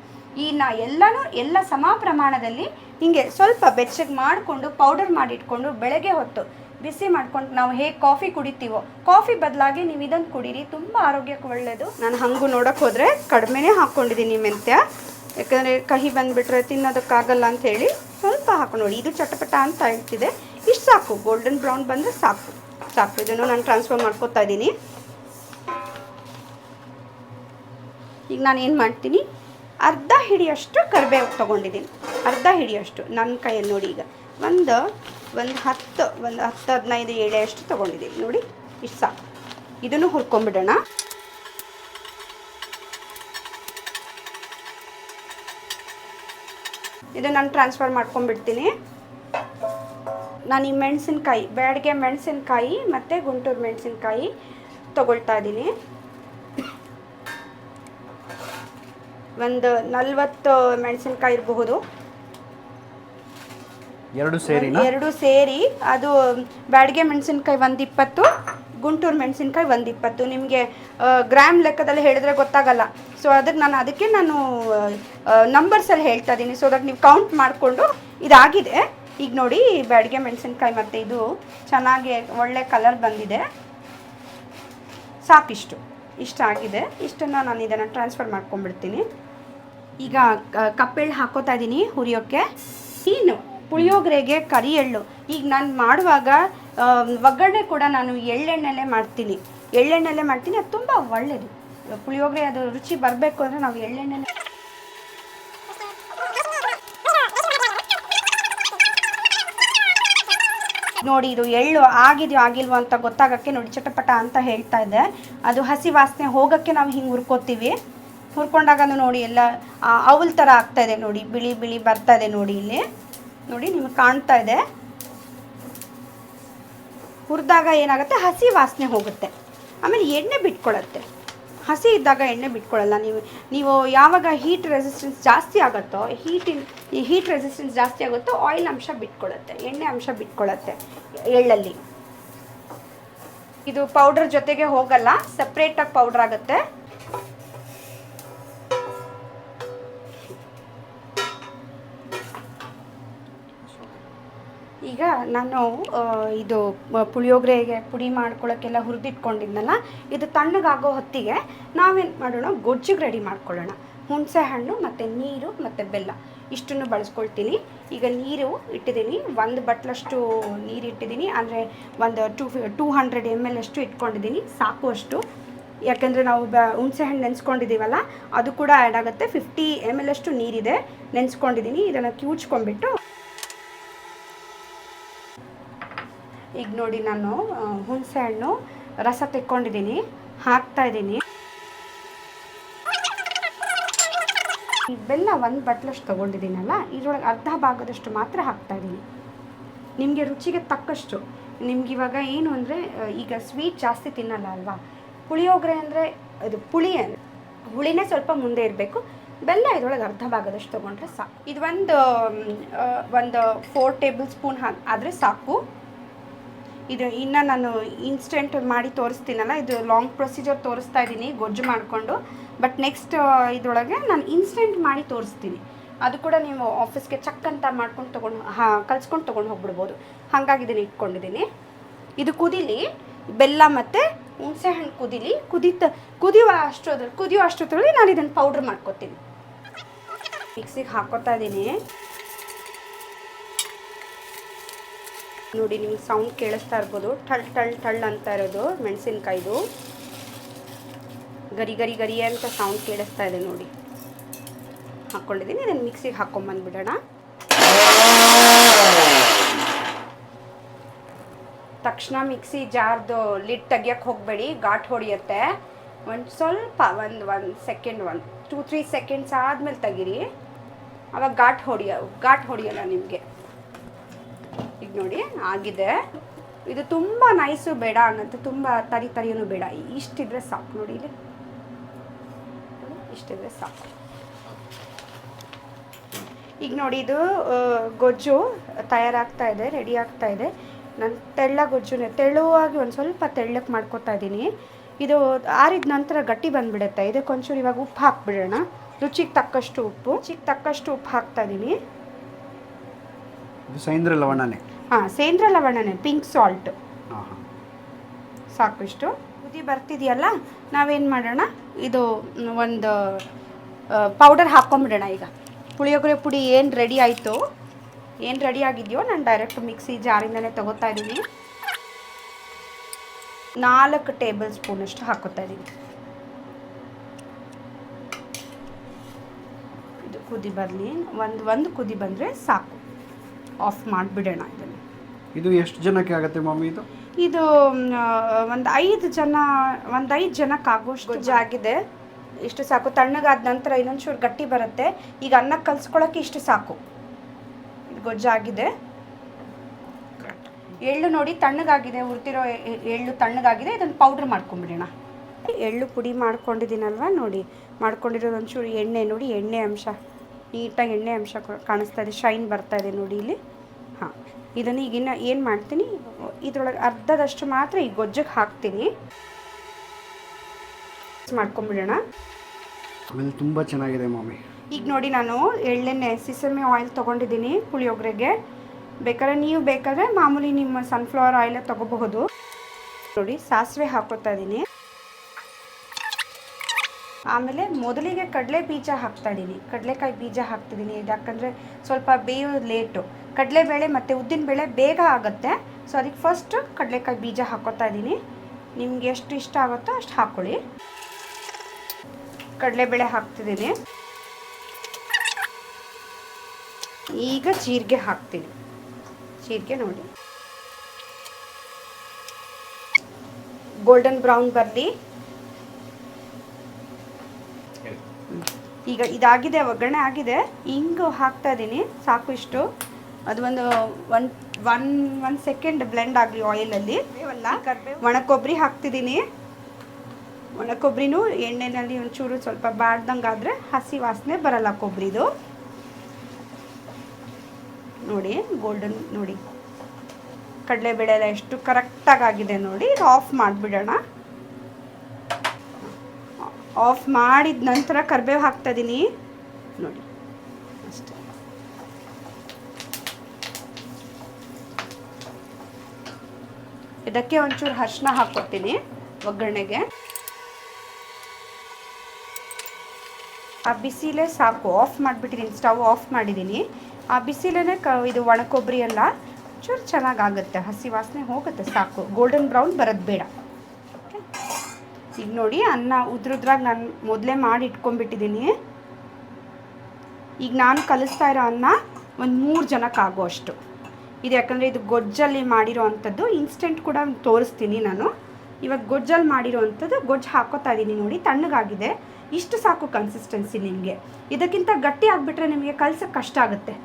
ಎಲ್ಲ ಸಮ ಪ್ರಮಾಣದಲ್ಲಿ ಹೀಗೆ ಸ್ವಲ್ಪ ಬೆಚ್ಚಗೆ ಮಾಡಿಕೊಂಡು ಪೌಡರ್ ಮಾಡಿಟ್ಕೊಂಡು ಬೆಳಗ್ಗೆ ಹೊತ್ತು ಬಿಸಿ ಮಾಡ್ಕೊಂಡು ನಾವು ಹೇಗೆ ಕಾಫಿ ಕುಡಿತೀವೋ ಕಾಫಿ ಬದಲಾಗಿ ನೀವು ಇದನ್ನು ಕುಡೀರಿ, ತುಂಬ ಆರೋಗ್ಯಕ್ಕೆ ಒಳ್ಳೆಯದು. ನಾನು ಹಂಗೂ ನೋಡೋಕ್ಕೆ ಹೋದರೆ ಕಡಿಮೆನೇ ಹಾಕ್ಕೊಂಡಿದ್ದೀನಿ ಮೆಂತ್ಯ, ಯಾಕಂದರೆ ಕಹಿ ಬಂದುಬಿಟ್ರೆ ತಿನ್ನೋದಕ್ಕಾಗಲ್ಲ ಅಂಥೇಳಿ ಸ್ವಲ್ಪ ಹಾಕೊಂಡು ನೋಡಿ. ಇದು ಚಟಪಟ ಅಂತ ಹೇಳ್ತಿದೆ, ಇಷ್ಟು ಸಾಕು. ಗೋಲ್ಡನ್ ಬ್ರೌನ್ ಬಂದರೆ ಸಾಕು. ಇದನ್ನು ನಾನು ಟ್ರಾನ್ಸ್ಫರ್ ಮಾಡ್ಕೊತಾ ಇದ್ದೀನಿ. ಈಗ ನಾನು ಏನು ಮಾಡ್ತೀನಿ, ಅರ್ಧ ಹಿಡಿಯಷ್ಟು ಕರಿಬೇವು ತೊಗೊಂಡಿದ್ದೀನಿ. ಅರ್ಧ ಹಿಡಿಯಷ್ಟು ನನ್ನ ಕೈಯಲ್ಲಿ ನೋಡಿ. ಈಗ ಒಂದು 10-15 ಎಳೆಯಷ್ಟು ತೊಗೊಂಡಿದ್ದೀನಿ ನೋಡಿ, ಇಷ್ಟು ಸಾಕು. ಇದನ್ನು ಹುರ್ಕೊಂಬಿಡೋಣ. ಇದನ್ನು ನಾನು ಟ್ರಾನ್ಸ್ಫರ್ ಮಾಡ್ಕೊಂಡ್ಬಿಡ್ತೀನಿ. ನಾನು ಈ ಮೆಣಸಿನ್ಕಾಯಿ, ಬ್ಯಾಡಿಗೆ ಮೆಣಸಿನ್ಕಾಯಿ ಮತ್ತು ಗುಂಟೂರು ಮೆಣಸಿನ್ಕಾಯಿ ತೊಗೊಳ್ತಾ ಇದ್ದೀನಿ. ಒಂದು 40 ಮೆಣಸಿನ್ಕಾಯಿ ಇರಬಹುದು. ಎರಡು ಸೇರಿ. ಅದು ಬ್ಯಾಡಿಗೆ ಮೆಣಸಿನ್ಕಾಯಿ 120, ಗುಂಟೂರು ಮೆಣಸಿನ್ಕಾಯಿ 120. ನಿಮಗೆ ಗ್ರಾಮ್ ಲೆಕ್ಕದಲ್ಲಿ ಹೇಳಿದ್ರೆ ಗೊತ್ತಾಗಲ್ಲ, ಸೊ ಅದಕ್ಕೆ ನಾನು ನಂಬರ್ಸಲ್ಲಿ ಹೇಳ್ತಾ ಇದ್ದೀನಿ, ಸೊ ದಟ್ ನೀವು ಕೌಂಟ್ ಮಾಡಿಕೊಂಡು. ಇದಾಗಿದೆ ಈಗ ನೋಡಿ, ಬ್ಯಾಡಿಗೆ ಮೆಣಸಿನ್ಕಾಯಿ ಮತ್ತು ಇದು ಚೆನ್ನಾಗಿ ಒಳ್ಳೆ ಕಲರ್ ಬಂದಿದೆ. ಸಾಕಿಷ್ಟು, ಇಷ್ಟಾಗಿದೆ. ಇಷ್ಟನ್ನು ನಾನು ಇದನ್ನು ಟ್ರಾನ್ಸ್ಫರ್ ಮಾಡ್ಕೊಂಡ್ಬಿಡ್ತೀನಿ. ಈಗ ಕಪ್ಪೆಳ್ಳು ಹಾಕೋತಾ ಇದ್ದೀನಿ ಹುರಿಯೋಕ್ಕೆ. ಇನ್ನು ಪುಳಿಯೋಗರೆಗೆ ಕರಿ ಎಳ್ಳು, ಈಗ ನಾನು ಮಾಡುವಾಗ ಒಗ್ಗರಣೆ ಕೂಡ ನಾನು ಎಳ್ಳೆಣ್ಣೆಲೆ ಮಾಡ್ತೀನಿ. ಅದು ತುಂಬ ಒಳ್ಳೆಯದು. ಪುಳಿಯೋಗರೆ ಅದು ರುಚಿ ಬರಬೇಕು ಅಂದರೆ ನಾವು ಎಳ್ಳೆಣ್ಣೆ ನೋಡಿ. ಇದು ಎಳ್ಳು ಆಗಿದೆಯೋ ಆಗಿಲ್ವೋ ಅಂತ ಗೊತ್ತಾಗೋಕ್ಕೆ ನೋಡಿ ಚಟಪಟ ಅಂತ ಹೇಳ್ತಾ ಇದ್ದೆ. ಅದು ಹಸಿ ವಾಸನೆ ಹೋಗೋಕ್ಕೆ ನಾವು ಹಿಂಗೆ ಹುರ್ಕೋತೀವಿ. ಹುರ್ಕೊಂಡಾಗ ನೋಡಿ ಎಲ್ಲ ಅವಲ್ ಥರ ಆಗ್ತಾಯಿದೆ ನೋಡಿ, ಬಿಳಿ ಬರ್ತಾ ಇದೆ ನೋಡಿ. ಇಲ್ಲಿ ನೋಡಿ ನಿಮಗೆ ಕಾಣ್ತಾ ಇದೆ. ಹುರಿದಾಗ ಏನಾಗುತ್ತೆ, ಹಸಿ ವಾಸನೆ ಹೋಗುತ್ತೆ, ಆಮೇಲೆ ಎಣ್ಣೆ ಬಿಟ್ಕೊಳ್ಳುತ್ತೆ. ಹಸಿ ಇದ್ದಾಗ ಎಣ್ಣೆ ಬಿಟ್ಕೊಳ್ಳಲ್ಲ. ನೀವು ಯಾವಾಗ ಹೀಟ್ ರೆಸಿಸ್ಟೆನ್ಸ್ ಜಾಸ್ತಿ ಆಗುತ್ತೋ, ಹೀಟ್ ರೆಸಿಸ್ಟೆನ್ಸ್ ಜಾಸ್ತಿ ಆಗುತ್ತೋ ಆಯಿಲ್ ಅಂಶ ಬಿಟ್ಕೊಳ್ಳುತ್ತೆ, ಎಣ್ಣೆ ಅಂಶ ಬಿಟ್ಕೊಳ್ಳುತ್ತೆ ಎಳ್ಳಲ್ಲಿ. ಇದು ಪೌಡರ್ ಜೊತೆಗೆ ಹೋಗಲ್ಲ, ಸಪ್ರೇಟಾಗಿ ಪೌಡ್ರ್ ಆಗುತ್ತೆ. ಈಗ ನಾನು ಇದು ಪುಳಿಯೋಗರೆಗೆ ಪುಡಿ ಮಾಡ್ಕೊಳ್ಳೋಕ್ಕೆಲ್ಲ ಹುರಿದಿಟ್ಕೊಂಡಿದ್ನಲ್ಲ, ಇದು ತಣ್ಣಗಾಗೋ ಹೊತ್ತಿಗೆ ನಾವೇನು ಮಾಡೋಣ, ಗೊಜ್ಜಿಗೆ ರೆಡಿ ಮಾಡ್ಕೊಳ್ಳೋಣ. ಹುಣಸೆ ಹಣ್ಣು ಮತ್ತು ನೀರು ಮತ್ತು ಬೆಲ್ಲ ಇಷ್ಟನ್ನು ಬಳಸ್ಕೊಳ್ತೀನಿ. ಈಗ ನೀರು ಇಟ್ಟಿದ್ದೀನಿ, 1 ಬಟ್ಲಷ್ಟು ನೀರು ಇಟ್ಟಿದ್ದೀನಿ, ಅಂದರೆ ಒಂದು 200 ml ಅಷ್ಟು ಇಟ್ಕೊಂಡಿದ್ದೀನಿ, ಸಾಕು ಅಷ್ಟು. ಯಾಕೆಂದರೆ ನಾವು ಹುಣಸೆ ಹಣ್ಣು ನೆನೆಸ್ಕೊಂಡಿದ್ದೀವಲ್ಲ, ಅದು ಕೂಡ ಆ್ಯಡ್ ಆಗುತ್ತೆ. 50 ml ಅಷ್ಟು ನೀರಿದೆ, ನೆನೆಸ್ಕೊಂಡಿದ್ದೀನಿ. ಇದನ್ನು ಕಿವುಚ್ಕೊಂಡ್ಬಿಟ್ಟು ಈಗ ನೋಡಿ, ನಾನು ಹುಣಸೆ ಹಣ್ಣು ರಸ ತೆಕ್ಕೊಂಡಿದ್ದೀನಿ, ಹಾಕ್ತಾಯಿದ್ದೀನಿ. ಈ ಬೆಲ್ಲ 1 ಬಟ್ಲಷ್ಟು ತೊಗೊಂಡಿದ್ದೀನಲ್ಲ, ಇದರೊಳಗೆ ಅರ್ಧ ಭಾಗದಷ್ಟು ಮಾತ್ರ ಹಾಕ್ತಾಯಿದ್ದೀನಿ. ನಿಮಗೆ ರುಚಿಗೆ ತಕ್ಕಷ್ಟು. ನಿಮ್ಗಿವಾಗ ಏನು ಅಂದರೆ, ಈಗ ಸ್ವೀಟ್ ಜಾಸ್ತಿ ತಿನ್ನಲ್ಲ ಅಲ್ವಾ, ಪುಳಿಯೋಗರೆ ಅಂದರೆ ಅದು ಹುಳಿನೇ ಸ್ವಲ್ಪ ಮುಂದೆ ಇರಬೇಕು. ಬೆಲ್ಲ ಇದರೊಳಗೆ ಅರ್ಧ ಭಾಗದಷ್ಟು ತೊಗೊಂಡ್ರೆ ಸಾಕು. ಇದು ಒಂದು 4 ಟೇಬಲ್ ಸ್ಪೂನ್ ಆದರೆ ಸಾಕು. ಇದು ಇನ್ನು ನಾನು ಇನ್ಸ್ಟೆಂಟ್ ಮಾಡಿ ತೋರಿಸ್ತೀನಲ್ಲ, ಇದು ಲಾಂಗ್ ಪ್ರೊಸೀಜರ್ ತೋರಿಸ್ತಾ ಇದ್ದೀನಿ ಗೊಜ್ಜು ಮಾಡಿಕೊಂಡು. ಬಟ್ ನೆಕ್ಸ್ಟ್ ಇದರೊಳಗೆ ನಾನು ಇನ್ಸ್ಟೆಂಟ್ ಮಾಡಿ ತೋರಿಸ್ತೀನಿ. ಅದು ಕೂಡ ನೀವು ಆಫೀಸ್ಗೆ ಚಕ್ಕಂತ ಮಾಡ್ಕೊಂಡು ಕಲ್ಸ್ಕೊಂಡು ತೊಗೊಂಡು ಹೋಗ್ಬಿಡ್ಬೋದು. ಹಾಗಾಗಿ ಇದನ್ನು ಇಟ್ಕೊಂಡಿದ್ದೀನಿ. ಇದು ಕುದೀಲಿ, ಬೆಲ್ಲ ಮತ್ತು ಹುಣಸೆ ಹಣ್ಣು ಕುದಿಯೋ ಅಷ್ಟೊತ್ತರಲ್ಲಿ ನಾನು ಇದನ್ನು ಪೌಡ್ರ್ ಮಾಡ್ಕೊತೀನಿ. ಮಿಕ್ಸಿಗೆ ಹಾಕೋತಾ ಇದ್ದೀನಿ. ನೋಡಿ ನಿಮ್ಗೆ ಸೌಂಡ್ ಕೇಳಿಸ್ತಾ ಇರ್ಬೋದು, ಟಳ್ ಟಳ್ ಟಳ್ ಅಂತ ಇರೋದು ಮೆಣಸಿನ್ಕಾಯ್ದು ಗರಿ ಗರಿ ಗರಿ ಅಂತ ಸೌಂಡ್ ಕೇಳಿಸ್ತಾ ಇದೆ ನೋಡಿ. ಹಾಕ್ಕೊಂಡಿದ್ದೀನಿ, ಇದನ್ನು ಮಿಕ್ಸಿಗೆ ಹಾಕ್ಕೊಂಬಂದ್ಬಿಡೋಣ. ತಕ್ಷಣ ಮಿಕ್ಸಿ ಜಾರ್ದು ಲಿಡ್ ತೆಗಿಯೋಕ್ಕೆ ಹೋಗಬೇಡಿ, ಘಾಟ್ ಹೊಡಿಯುತ್ತೆ. ಒಂದು ಸ್ವಲ್ಪ ಒಂದು ಸೆಕೆಂಡ್ 2-3 ಸೆಕೆಂಡ್ಸ್ ಆದಮೇಲೆ ತೆಗೀರಿ, ಆವಾಗ ಘಾಟ್ ಹೊಡಿಯಲ್ಲ ನಿಮಗೆ. ಈಗ ನೋಡಿ ಆಗಿದೆ. ಇದು ತುಂಬ ನೈಸು ಬೇಡ ಅನ್ನಂತೆ, ತುಂಬ ತರಿನೂ ಬೇಡ, ಇಷ್ಟಿದ್ರೆ ಸಾಕು. ನೋಡಿ ಇಲ್ಲಿ ಇಷ್ಟಿದ್ರೆ ಸಾಕು. ಈಗ ನೋಡಿ ಇದು ಗೊಜ್ಜು ತಯಾರಾಗ್ತಾ ಇದೆ, ರೆಡಿ ಆಗ್ತಾ ಇದೆ. ನಾನು ತೆಳುವಾಗಿ ಒಂದು ಸ್ವಲ್ಪ ತೆಳ್ಳಕ್ಕೆ ಮಾಡ್ಕೊತಾ ಇದ್ದೀನಿ. ಇದು ಆರಿದ ನಂತರ ಗಟ್ಟಿ ಬಂದುಬಿಡುತ್ತೆ. ಇದಕ್ಕೊಂಚೂರು ಇವಾಗ ಉಪ್ಪು ಹಾಕ್ಬಿಡೋಣ, ರುಚಿಗೆ ತಕ್ಕಷ್ಟು ಉಪ್ಪು ಹಾಕ್ತಾ ಇದ್ದೀನಿ. ಸೇಂದ್ರ ಲವಣನೇ? ಹಾಂ, ಸೇಂದ್ರ ಲವಣನೇ, ಪಿಂಕ್ ಸಾಲ್ಟ್. ಸಾಕು ಇಷ್ಟು. ಕುದಿ ಬರ್ತಿದೆಯಲ್ಲ, ನಾವೇನು ಮಾಡೋಣ, ಇದು ಒಂದು ಪೌಡರ್ ಹಾಕ್ಕೊಂಬಿಡೋಣ. ಈಗ ಪುಳಿಯೋಗರೆ ಪುಡಿ ಏನು ರೆಡಿ ಆಗಿದೆಯೋ ನಾನು ಡೈರೆಕ್ಟ್ ಮಿಕ್ಸಿ ಜಾರಿಂದನೇ ತಗೋತಾ ಇದ್ದೀನಿ. 4 ಟೇಬಲ್ ಸ್ಪೂನಷ್ಟು ಹಾಕೋತಾ ಇದ್ದೀನಿ. ಇದು ಕುದಿ ಬರಲಿ, ಒಂದು ಕುದಿ ಬಂದರೆ ಸಾಕು, ಆಫ್ ಮಾಡಿಬಿಡೋಣ ಇದನ್ನು. ಇದು ಎಷ್ಟು ಜನಕ್ಕೆ ಆಗುತ್ತೆ ಮಮ್ಮಿ? ಇದು ಒಂದು 5 ಜನಕ್ಕಾಗೋಷ್ಟು ಗೊಜ್ಜಾಗಿದೆ. ಇಷ್ಟು ಸಾಕು. ತಣ್ಣಗಾದ ನಂತರ ಇನ್ನೊಂಚೂರು ಗಟ್ಟಿ ಬರುತ್ತೆ. ಈಗ ಅನ್ನಕ್ಕೆ ಕಲಿಸ್ಕೊಳ್ಳೋಕ್ಕೆ ಇಷ್ಟು ಸಾಕು. ಇದು ಗೊಜ್ಜಾಗಿದೆ. ಎಳ್ಳು ನೋಡಿ ತಣ್ಣಗಾಗಿದೆ, ಹುರಿತಿರೋ ಎಳ್ಳು ತಣ್ಣಗಾಗಿದೆ. ಇದನ್ನು ಪೌಡ್ರ್ ಮಾಡ್ಕೊಂಬಿಡೋಣ. ಎಳ್ಳು ಪುಡಿ ಮಾಡ್ಕೊಂಡಿದ್ದೀನಲ್ವ ನೋಡಿ, ಮಾಡ್ಕೊಂಡಿರೋದು ಒಂಚೂರು ಎಣ್ಣೆ ನೋಡಿ, ಎಣ್ಣೆ ಅಂಶ ನೀಟಾಗಿ ಎಣ್ಣೆ ಅಂಶ ಕಾಣಿಸ್ತಾ ಇದೆ, ಶೈನ್ ಬರ್ತಾ ಇದೆ ನೋಡಿ ಇಲ್ಲಿ. ಹಾಂ, ಇದನ್ನು ಈಗಿನ್ನ ಏನು ಮಾಡ್ತೀನಿ, ಇದರೊಳಗೆ ಅರ್ಧದಷ್ಟು ಮಾತ್ರ ಈ ಗೊಜ್ಜಿಗೆ ಹಾಕ್ತೀನಿ. ಮಾಡ್ಕೊಂಬಿಡೋಣ. ಆಮೇಲೆ ತುಂಬ ಚೆನ್ನಾಗಿದೆ ಮಮ್ಮಿ. ಈಗ ನೋಡಿ ನಾನು ಎಳ್ಳೆಣ್ಣೆ ಸಿಸಮೆ ಆಯಿಲ್ ತೊಗೊಂಡಿದ್ದೀನಿ ಪುಳಿಯೋಗರೆಗೆ. ಬೇಕಾದ್ರೆ ಮಾಮೂಲಿ ನಿಮ್ಮ ಸನ್ಫ್ಲವರ್ ಆಯಿಲೇ ತೊಗೋಬಹುದು. ನೋಡಿ ಸಾಸಿವೆ ಹಾಕೋತಾ ಇದ್ದೀನಿ. ಆಮೇಲೆ ಮೊದಲಿಗೆ ಕಡಲೆಕಾಯಿ ಬೀಜ ಹಾಕ್ತಿದ್ದೀನಿ. ಯಾಕಂದರೆ ಸ್ವಲ್ಪ ಬೇಯೋದು ಲೇಟು. ಕಡಲೆಬೇಳೆ ಮತ್ತು ಉದ್ದಿನಬೇಳೆ ಬೇಗ ಆಗುತ್ತೆ, ಸೊ ಅದಕ್ಕೆ ಫಸ್ಟ್ ಕಡಲೆಕಾಯಿ ಬೀಜ ಹಾಕೋತಾ ಇದ್ದೀನಿ. ನಿಮ್ಗೆ ಎಷ್ಟು ಇಷ್ಟ ಆಗುತ್ತೋ ಅಷ್ಟು ಹಾಕ್ಕೊಳ್ಳಿ. ಕಡಲೆಬೇಳೆ ಹಾಕ್ತಿದ್ದೀನಿ. ಈಗ ಜೀರಿಗೆ ಹಾಕ್ತೀನಿ. ಜೀರಿಗೆ ನೋಡಿ ಗೋಲ್ಡನ್ ಬ್ರೌನ್ ಬರಲಿ. ಈಗ ಇದಾಗಿದೆ, ಒಗ್ಗರಣೆ ಆಗಿದೆ. ಹಿಂಗು ಹಾಕ್ತಾ ಇದ್ದೀನಿ, ಸಾಕು ಇಷ್ಟು. ಅದು ಒಂದು ಸೆಕೆಂಡ್ ಬ್ಲೆಂಡ್ ಆಗಲಿ ಆಯಿಲಲ್ಲಿ. ಒಣಕೊಬ್ಬರಿ ಹಾಕ್ತಿದ್ದೀನಿ. ಒಣಕೊಬ್ಬರಿನೂ ಎಣ್ಣೆಯಲ್ಲಿ ಒಂಚೂರು ಸ್ವಲ್ಪ ಬಾಡ್ದಂಗೆ ಆದರೆ ಹಸಿ ವಾಸನೆ ಬರಲ್ಲ ಕೊಬ್ಬರಿದು. ನೋಡಿ ಗೋಲ್ಡನ್ ನೋಡಿ, ಕಡಲೆಬೇಳೆ ಎಲ್ಲ ಎಷ್ಟು ಕರೆಕ್ಟಾಗಿ ಆಗಿದೆ ನೋಡಿ. ಇದು ಆಫ್ ಮಾಡಿಬಿಡೋಣ. ಆಫ್ ಮಾಡಿದ ನಂತರ ಕರಿಬೇವು ಹಾಕ್ತಾಯಿದ್ದೀನಿ ನೋಡಿ, ಅಷ್ಟೇ. ಇದಕ್ಕೆ ಒಂಚೂರು ಅರಿಶಿನ ಹಾಕ್ಕೊಡ್ತೀನಿ ಒಗ್ಗರಣೆಗೆ. ಆ ಬಿಸಿಲೇ ಸಾಕು. ಆಫ್ ಮಾಡಿಬಿಟ್ಟಿದ್ದೀನಿ, ಸ್ಟವ್ ಆಫ್ ಮಾಡಿದ್ದೀನಿ. ಆ ಬಿಸಿಲೇ ಇದು ಒಣಕೊಬ್ಬರಿ ಎಲ್ಲ ಚೂರು ಚೆನ್ನಾಗಾಗುತ್ತೆ, ಹಸಿ ವಾಸನೆ ಹೋಗುತ್ತೆ, ಸಾಕು. ಗೋಲ್ಡನ್ ಬ್ರೌನ್ ಬರೋದು ಬೇಡ. ಈಗ ನೋಡಿ ಅನ್ನ ಉದ್ರಾಗಿ ನಾನು ಮೊದಲೇ ಮಾಡಿ ಇಟ್ಕೊಂಡ್ಬಿಟ್ಟಿದ್ದೀನಿ. ಈಗ ನಾನು ಕಲಿಸ್ತಾ ಇರೋ ಅನ್ನ ಒಂದು 3 ಜನಕ್ಕಾಗೋ ಅಷ್ಟು ಇದು. ಯಾಕಂದರೆ ಇದು ಗೊಜ್ಜಲ್ಲಿ ಮಾಡಿರೋ ಅಂಥದ್ದು. ಇನ್ಸ್ಟೆಂಟ್ ಕೂಡ ತೋರಿಸ್ತೀನಿ ನಾನು. ಇವಾಗ ಗೊಜ್ಜಲ್ಲಿ ಮಾಡಿರೋ ಅಂಥದ್ದು ಗೊಜ್ಜು ಹಾಕೋತಾ ಇದ್ದೀನಿ ನೋಡಿ, ತಣ್ಣಗಾಗಿದೆ. ಇಷ್ಟು ಸಾಕು ಕನ್ಸಿಸ್ಟೆನ್ಸಿ ನಿಮಗೆ. ಇದಕ್ಕಿಂತ ಗಟ್ಟಿ ಆಗಿಬಿಟ್ರೆ ನಿಮಗೆ ಕಲ್ಸೋಕ್ಕೆ ಕಷ್ಟ ಆಗುತ್ತೆ,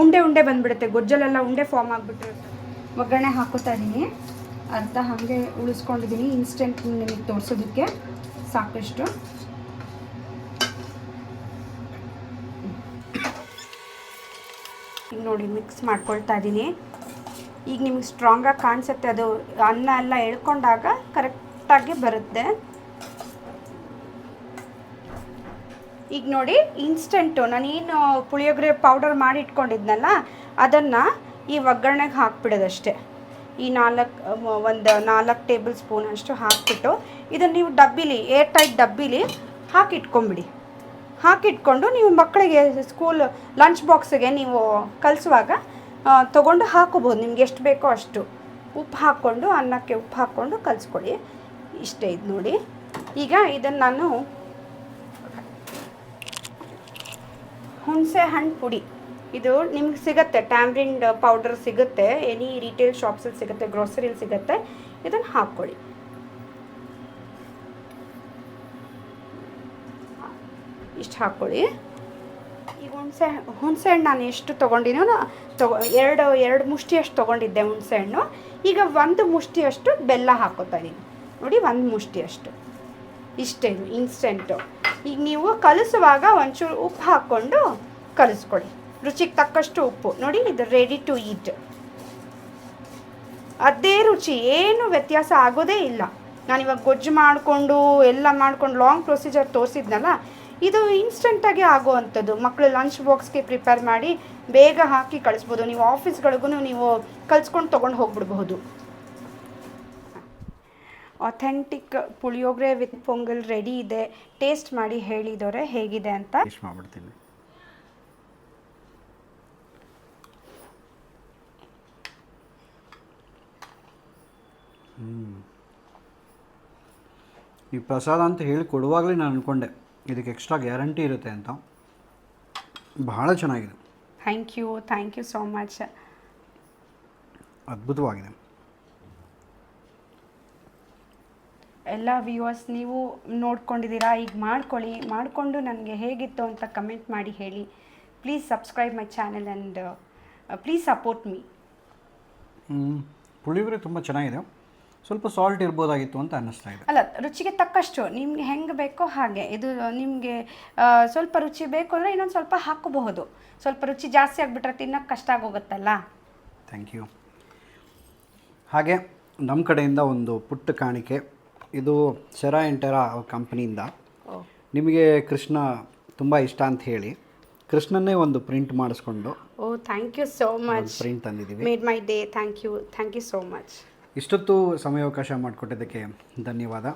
ಉಂಡೆ ಬಂದುಬಿಡುತ್ತೆ. ಗೊಜ್ಜಲೆಲ್ಲ ಉಂಡೆ ಫಾರ್ಮ್ ಆಗಿಬಿಟ್ಟಿರುತ್ತೆ. ಒಗ್ಗರಣೆ ಹಾಕೋತಾ ಇದ್ದೀನಿ, ಅರ್ಧ ಹಾಗೆ ಉಳಿಸ್ಕೊಂಡಿದ್ದೀನಿ ಇನ್ಸ್ಟೆಂಟ್ ನಿಮಗೆ ತೋರಿಸೋದಕ್ಕೆ. ಸಾಕಷ್ಟು ಈಗ ನೋಡಿ ಮಿಕ್ಸ್ ಮಾಡ್ಕೊಳ್ತಾ ಇದ್ದೀನಿ. ಈಗ ನಿಮ್ಗೆ ಸ್ಟ್ರಾಂಗಾಗಿ ಕಾಣಿಸುತ್ತೆ, ಅದು ಅನ್ನ ಎಲ್ಲ ಎಳ್ಕೊಂಡಾಗ ಕರೆಕ್ಟಾಗಿ ಬರುತ್ತೆ. ಈಗ ನೋಡಿ ಇನ್ಸ್ಟೆಂಟು ನಾನೇನು ಪುಳಿಯೋಗರೆ ಪೌಡರ್ ಮಾಡಿ ಇಟ್ಕೊಂಡಿದ್ನಲ್ಲ ಅದನ್ನು ಈ ಒಗ್ಗರಣೆಗೆ ಹಾಕ್ಬಿಡೋದಷ್ಟೇ. ಈ 4 ಟೇಬಲ್ ಸ್ಪೂನ್ ಅಷ್ಟು ಹಾಕ್ಬಿಟ್ಟು ಇದನ್ನು ನೀವು ಡಬ್ಬಿಲಿ, ಏರ್ ಟೈಟ್ ಡಬ್ಬಿಲಿ ಹಾಕಿಟ್ಕೊಂಡು ನೀವು ಮಕ್ಕಳಿಗೆ ಸ್ಕೂಲ್ ಲಂಚ್ ಬಾಕ್ಸಿಗೆ ನೀವು ಕಲಿಸುವಾಗ ತೊಗೊಂಡು ಹಾಕೋಬೋದು, ನಿಮ್ಗೆ ಎಷ್ಟು ಬೇಕೋ ಅಷ್ಟು ಉಪ್ಪು ಹಾಕ್ಕೊಂಡು, ಅನ್ನಕ್ಕೆ ಉಪ್ಪು ಹಾಕ್ಕೊಂಡು ಕಲಿಸ್ಕೊಳ್ಳಿ. ಇಷ್ಟೇ ಇದು ನೋಡಿ. ಈಗ ಇದನ್ನು ನಾನು ಹುಣಸೆ ಹಣ್ಣು ಪುಡಿ, ಇದು ನಿಮ್ಗೆ ಸಿಗುತ್ತೆ, ಟ್ಯಾಮ್ರಿಂಡ್ ಪೌಡರ್ ಸಿಗುತ್ತೆ, ಎನಿ ರಿಟೇಲ್ ಶಾಪ್ಸಲ್ಲಿ ಸಿಗುತ್ತೆ, ಗ್ರೋಸರಿಲಿ ಸಿಗುತ್ತೆ. ಇದನ್ನು ಹಾಕ್ಕೊಳ್ಳಿ. ಇಷ್ಟು ಹಾಕ್ಕೊಳ್ಳಿ. ಈಗ ಹುಣಸೆ ಹಣ್ಣು ನಾನು ಎಷ್ಟು ತೊಗೊಂಡಿನೋ ಎರಡು ಮುಷ್ಟಿಯಷ್ಟು ತೊಗೊಂಡಿದ್ದೆ ಹುಣಸೆ ಹಣ್ಣು. ಈಗ 1 ಮುಷ್ಟಿಯಷ್ಟು ಬೆಲ್ಲ ಹಾಕೋತಾ ಇದ್ದೀನಿ ನೋಡಿ, 1 ಮುಷ್ಟಿಯಷ್ಟು. ಇಷ್ಟೇ, ಇದು ಇನ್ಸ್ಟೆಂಟು. ಈಗ ನೀವು ಕಲಿಸುವಾಗ ಒಂಚೂರು ಉಪ್ಪು ಹಾಕ್ಕೊಂಡು ಕಲಿಸ್ಕೊಳ್ಳಿ, ರುಚಿಗೆ ತಕ್ಕಷ್ಟು ಉಪ್ಪು. ನೋಡಿ, ಇದು ರೆಡಿ ಟು ಈಟ್. ಅದೇ ರುಚಿ, ಏನು ವ್ಯತ್ಯಾಸ ಆಗೋದೇ ಇಲ್ಲ. ನಾನಿವಾಗ ಗೊಜ್ಜು ಮಾಡಿಕೊಂಡು ಎಲ್ಲ ಮಾಡ್ಕೊಂಡು ಲಾಂಗ್ ಪ್ರೊಸೀಜರ್ ತೋರಿಸಿದ್ನಲ್ಲ, ಇದು ಇನ್ಸ್ಟೆಂಟಾಗಿ ಆಗೋವಂಥದ್ದು. ಮಕ್ಕಳು ಲಂಚ್ ಬಾಕ್ಸ್ಗೆ ಪ್ರಿಪೇರ್ ಮಾಡಿ ಬೇಗ ಹಾಕಿ ಕಳಿಸ್ಬೋದು. ನೀವು ಆಫೀಸ್ಗಳಿಗೂ ನೀವು ಕಲಿಸ್ಕೊಂಡು ತೊಗೊಂಡು ಹೋಗ್ಬಿಡ್ಬಹುದು. Authentic puliyogare with pongal ready ಇದೆ. ಟೇಸ್ಟ್ ಮಾಡಿ ಹೇಳಿದವರೆ ಹೇಗಿದೆ ಅಂತ. ಟೇಸ್ಟ್ ಮಾಡಿಬಿಡ್ತೀನಿ. ಈ ಪ್ರಸಾದ ಅಂತ ಹೇಳಿ ಕೊಡುವಾಗಲೇ ನಾನು ಅಂದ್ಕೊಂಡೆ ಇದಕ್ಕೆ ಎಕ್ಸ್ಟ್ರಾ ಗ್ಯಾರಂಟಿ ಇರುತ್ತೆ ಅಂತ. ಬಹಳ ಚೆನ್ನಾಗಿದೆ. Thank you so much. ಅದ್ಭುತವಾಗಿದೆ. ಎಲ್ಲ ವ್ಯೂವರ್ಸ್ ನೀವು ನೋಡ್ಕೊಂಡಿದ್ದೀರಾ, ಈಗ ಮಾಡ್ಕೊಳ್ಳಿ, ಮಾಡಿಕೊಂಡು ನನಗೆ ಹೇಗಿತ್ತು ಅಂತ ಕಮೆಂಟ್ ಮಾಡಿ ಹೇಳಿ. Please subscribe my channel and please support me. Puliyogare ತುಂಬ ಚೆನ್ನಾಗಿದೆ. ಸ್ವಲ್ಪ ಸಾಲ್ಟ್ ಇರ್ಬೋದಾಗಿತ್ತು ಅಂತ ಅನ್ನಿಸ್ತಾ ಇದೆ. ಅಲ್ಲ, ರುಚಿಗೆ ತಕ್ಕಷ್ಟು ನಿಮ್ಗೆ ಹೆಂಗೆ ಬೇಕೋ ಹಾಗೆ. ಇದು ನಿಮಗೆ ಸ್ವಲ್ಪ ರುಚಿ ಬೇಕು ಅಂದರೆ ಇನ್ನೊಂದು ಸ್ವಲ್ಪ ಹಾಕೋಬಹುದು. ಸ್ವಲ್ಪ ರುಚಿ ಜಾಸ್ತಿ ಆಗಿಬಿಟ್ರೆ ತಿನ್ನೋಕ್ಕೆ ಕಷ್ಟ ಆಗೋಗುತ್ತಲ್ಲ. Thank you. ಹಾಗೆ ನಮ್ಮ ಕಡೆಯಿಂದ ಒಂದು ಪುಟ್ಟ ಕಾಣಿಕೆ. ಇದು ಸೆರಾ ಎಂಟೆರಾ ಕಂಪ್ನಿಯಿಂದ ನಿಮಗೆ ಕೃಷ್ಣ ತುಂಬ ಇಷ್ಟ ಅಂತ ಹೇಳಿ ಕೃಷ್ಣನ್ನೇ ಒಂದು ಪ್ರಿಂಟ್ ಮಾಡಿಸ್ಕೊಂಡು thank you so much. Print ತಂದಿದ್ದೀವಿ. Made my day. Thank you so much. ಇಷ್ಟೊತ್ತು ಸಮಯಾವಕಾಶ ಮಾಡಿಕೊಟ್ಟಿದ್ದಕ್ಕೆ ಧನ್ಯವಾದ.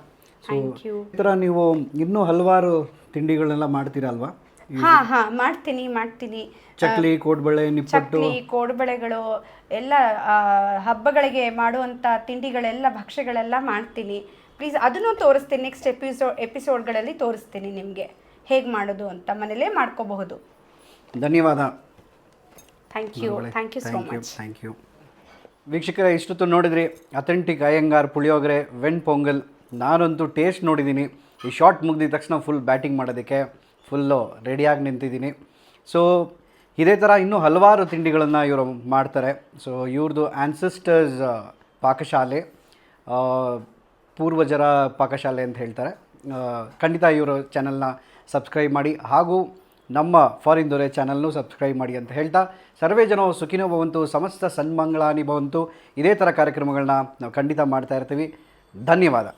Thank you. ಈ ಥರ ನೀವು ಇನ್ನೂ ಹಲವಾರು ತಿಂಡಿಗಳನ್ನೆಲ್ಲ ಮಾಡ್ತೀರಲ್ವಾ? ಹಾಂ ಮಾಡ್ತೀನಿ. ಚಕ್ಲಿ, ಕೋಡ್ಬಳೆ, ನಿಪ್ಪಟ್ಟು, ಕೋಡ್ಬಳೆಗಳು ಎಲ್ಲ ಹಬ್ಬಗಳಿಗೆ ಮಾಡುವಂಥ ತಿಂಡಿಗಳೆಲ್ಲ, ಭಕ್ಷ್ಯಗಳೆಲ್ಲ ಮಾಡ್ತೀನಿ. ಪ್ಲೀಸ್ ಅದನ್ನು ತೋರಿಸ್ತೀನಿ. ನೆಕ್ಸ್ಟ್ ಎಪಿಸೋಡ್ಗಳಲ್ಲಿ ತೋರಿಸ್ತೀನಿ ನಿಮಗೆ ಹೇಗೆ ಮಾಡೋದು ಅಂತ. ಮನೇಲೇ ಮಾಡ್ಕೋಬಹುದು. ಧನ್ಯವಾದ. Thank you so much. Thank you. ವೀಕ್ಷಕರೇ, ಇಷ್ಟೊತ್ತು ನೋಡಿದ್ರಿ ಅಥೆಂಟಿಕ್ ಅಯ್ಯಂಗಾರ್ ಪುಳಿಯೋಗರೆ ವೆನ್ ಪೊಂಗಲ್. ನಾನಂತೂ ಟೇಸ್ಟ್ ನೋಡಿದ್ದೀನಿ. ಈ ಶಾರ್ಟ್ ಮುಗಿದ ತಕ್ಷಣ ಫುಲ್ ಬ್ಯಾಟಿಂಗ್ ಮಾಡೋದಕ್ಕೆ ಫುಲ್ಲು ರೆಡಿಯಾಗಿ ನಿಂತಿದ್ದೀನಿ. ಸೊ ಇದೇ ಥರ ಇನ್ನೂ ಹಲವಾರು ತಿಂಡಿಗಳನ್ನು ಇವರು ಮಾಡ್ತಾರೆ. ಸೊ ಇವ್ರದ್ದು ಆ್ಯನ್ಸೆಸ್ಟರ್ಸ್ ಪಾಕಶಾಲೆ, ಪೂರ್ವಜರ ಪಾಕಶಾಲೆ ಅಂತ ಹೇಳ್ತಾರೆ. ಖಂಡಿತ ಇವರು ಚಾನಲ್ನ ಸಬ್ಸ್ಕ್ರೈಬ್ ಮಾಡಿ, ಹಾಗೂ ನಮ್ಮ ಫಾರಿನ್ ದೊರೆ ಚಾನಲ್ನು ಸಬ್ಸ್ಕ್ರೈಬ್ ಮಾಡಿ ಅಂತ ಹೇಳ್ತಾ, ಸರ್ವೇ ಜನ ಸುಖಿನೋ ಭವಂತು, ಸಮಸ್ತ ಸನ್ಮಂಗಳಾನಿ ಭವಂತು. ಇದೇ ಥರ ಕಾರ್ಯಕ್ರಮಗಳನ್ನ ನಾವು ಖಂಡಿತ ಮಾಡ್ತಾ ಇರ್ತೀವಿ. ಧನ್ಯವಾದ.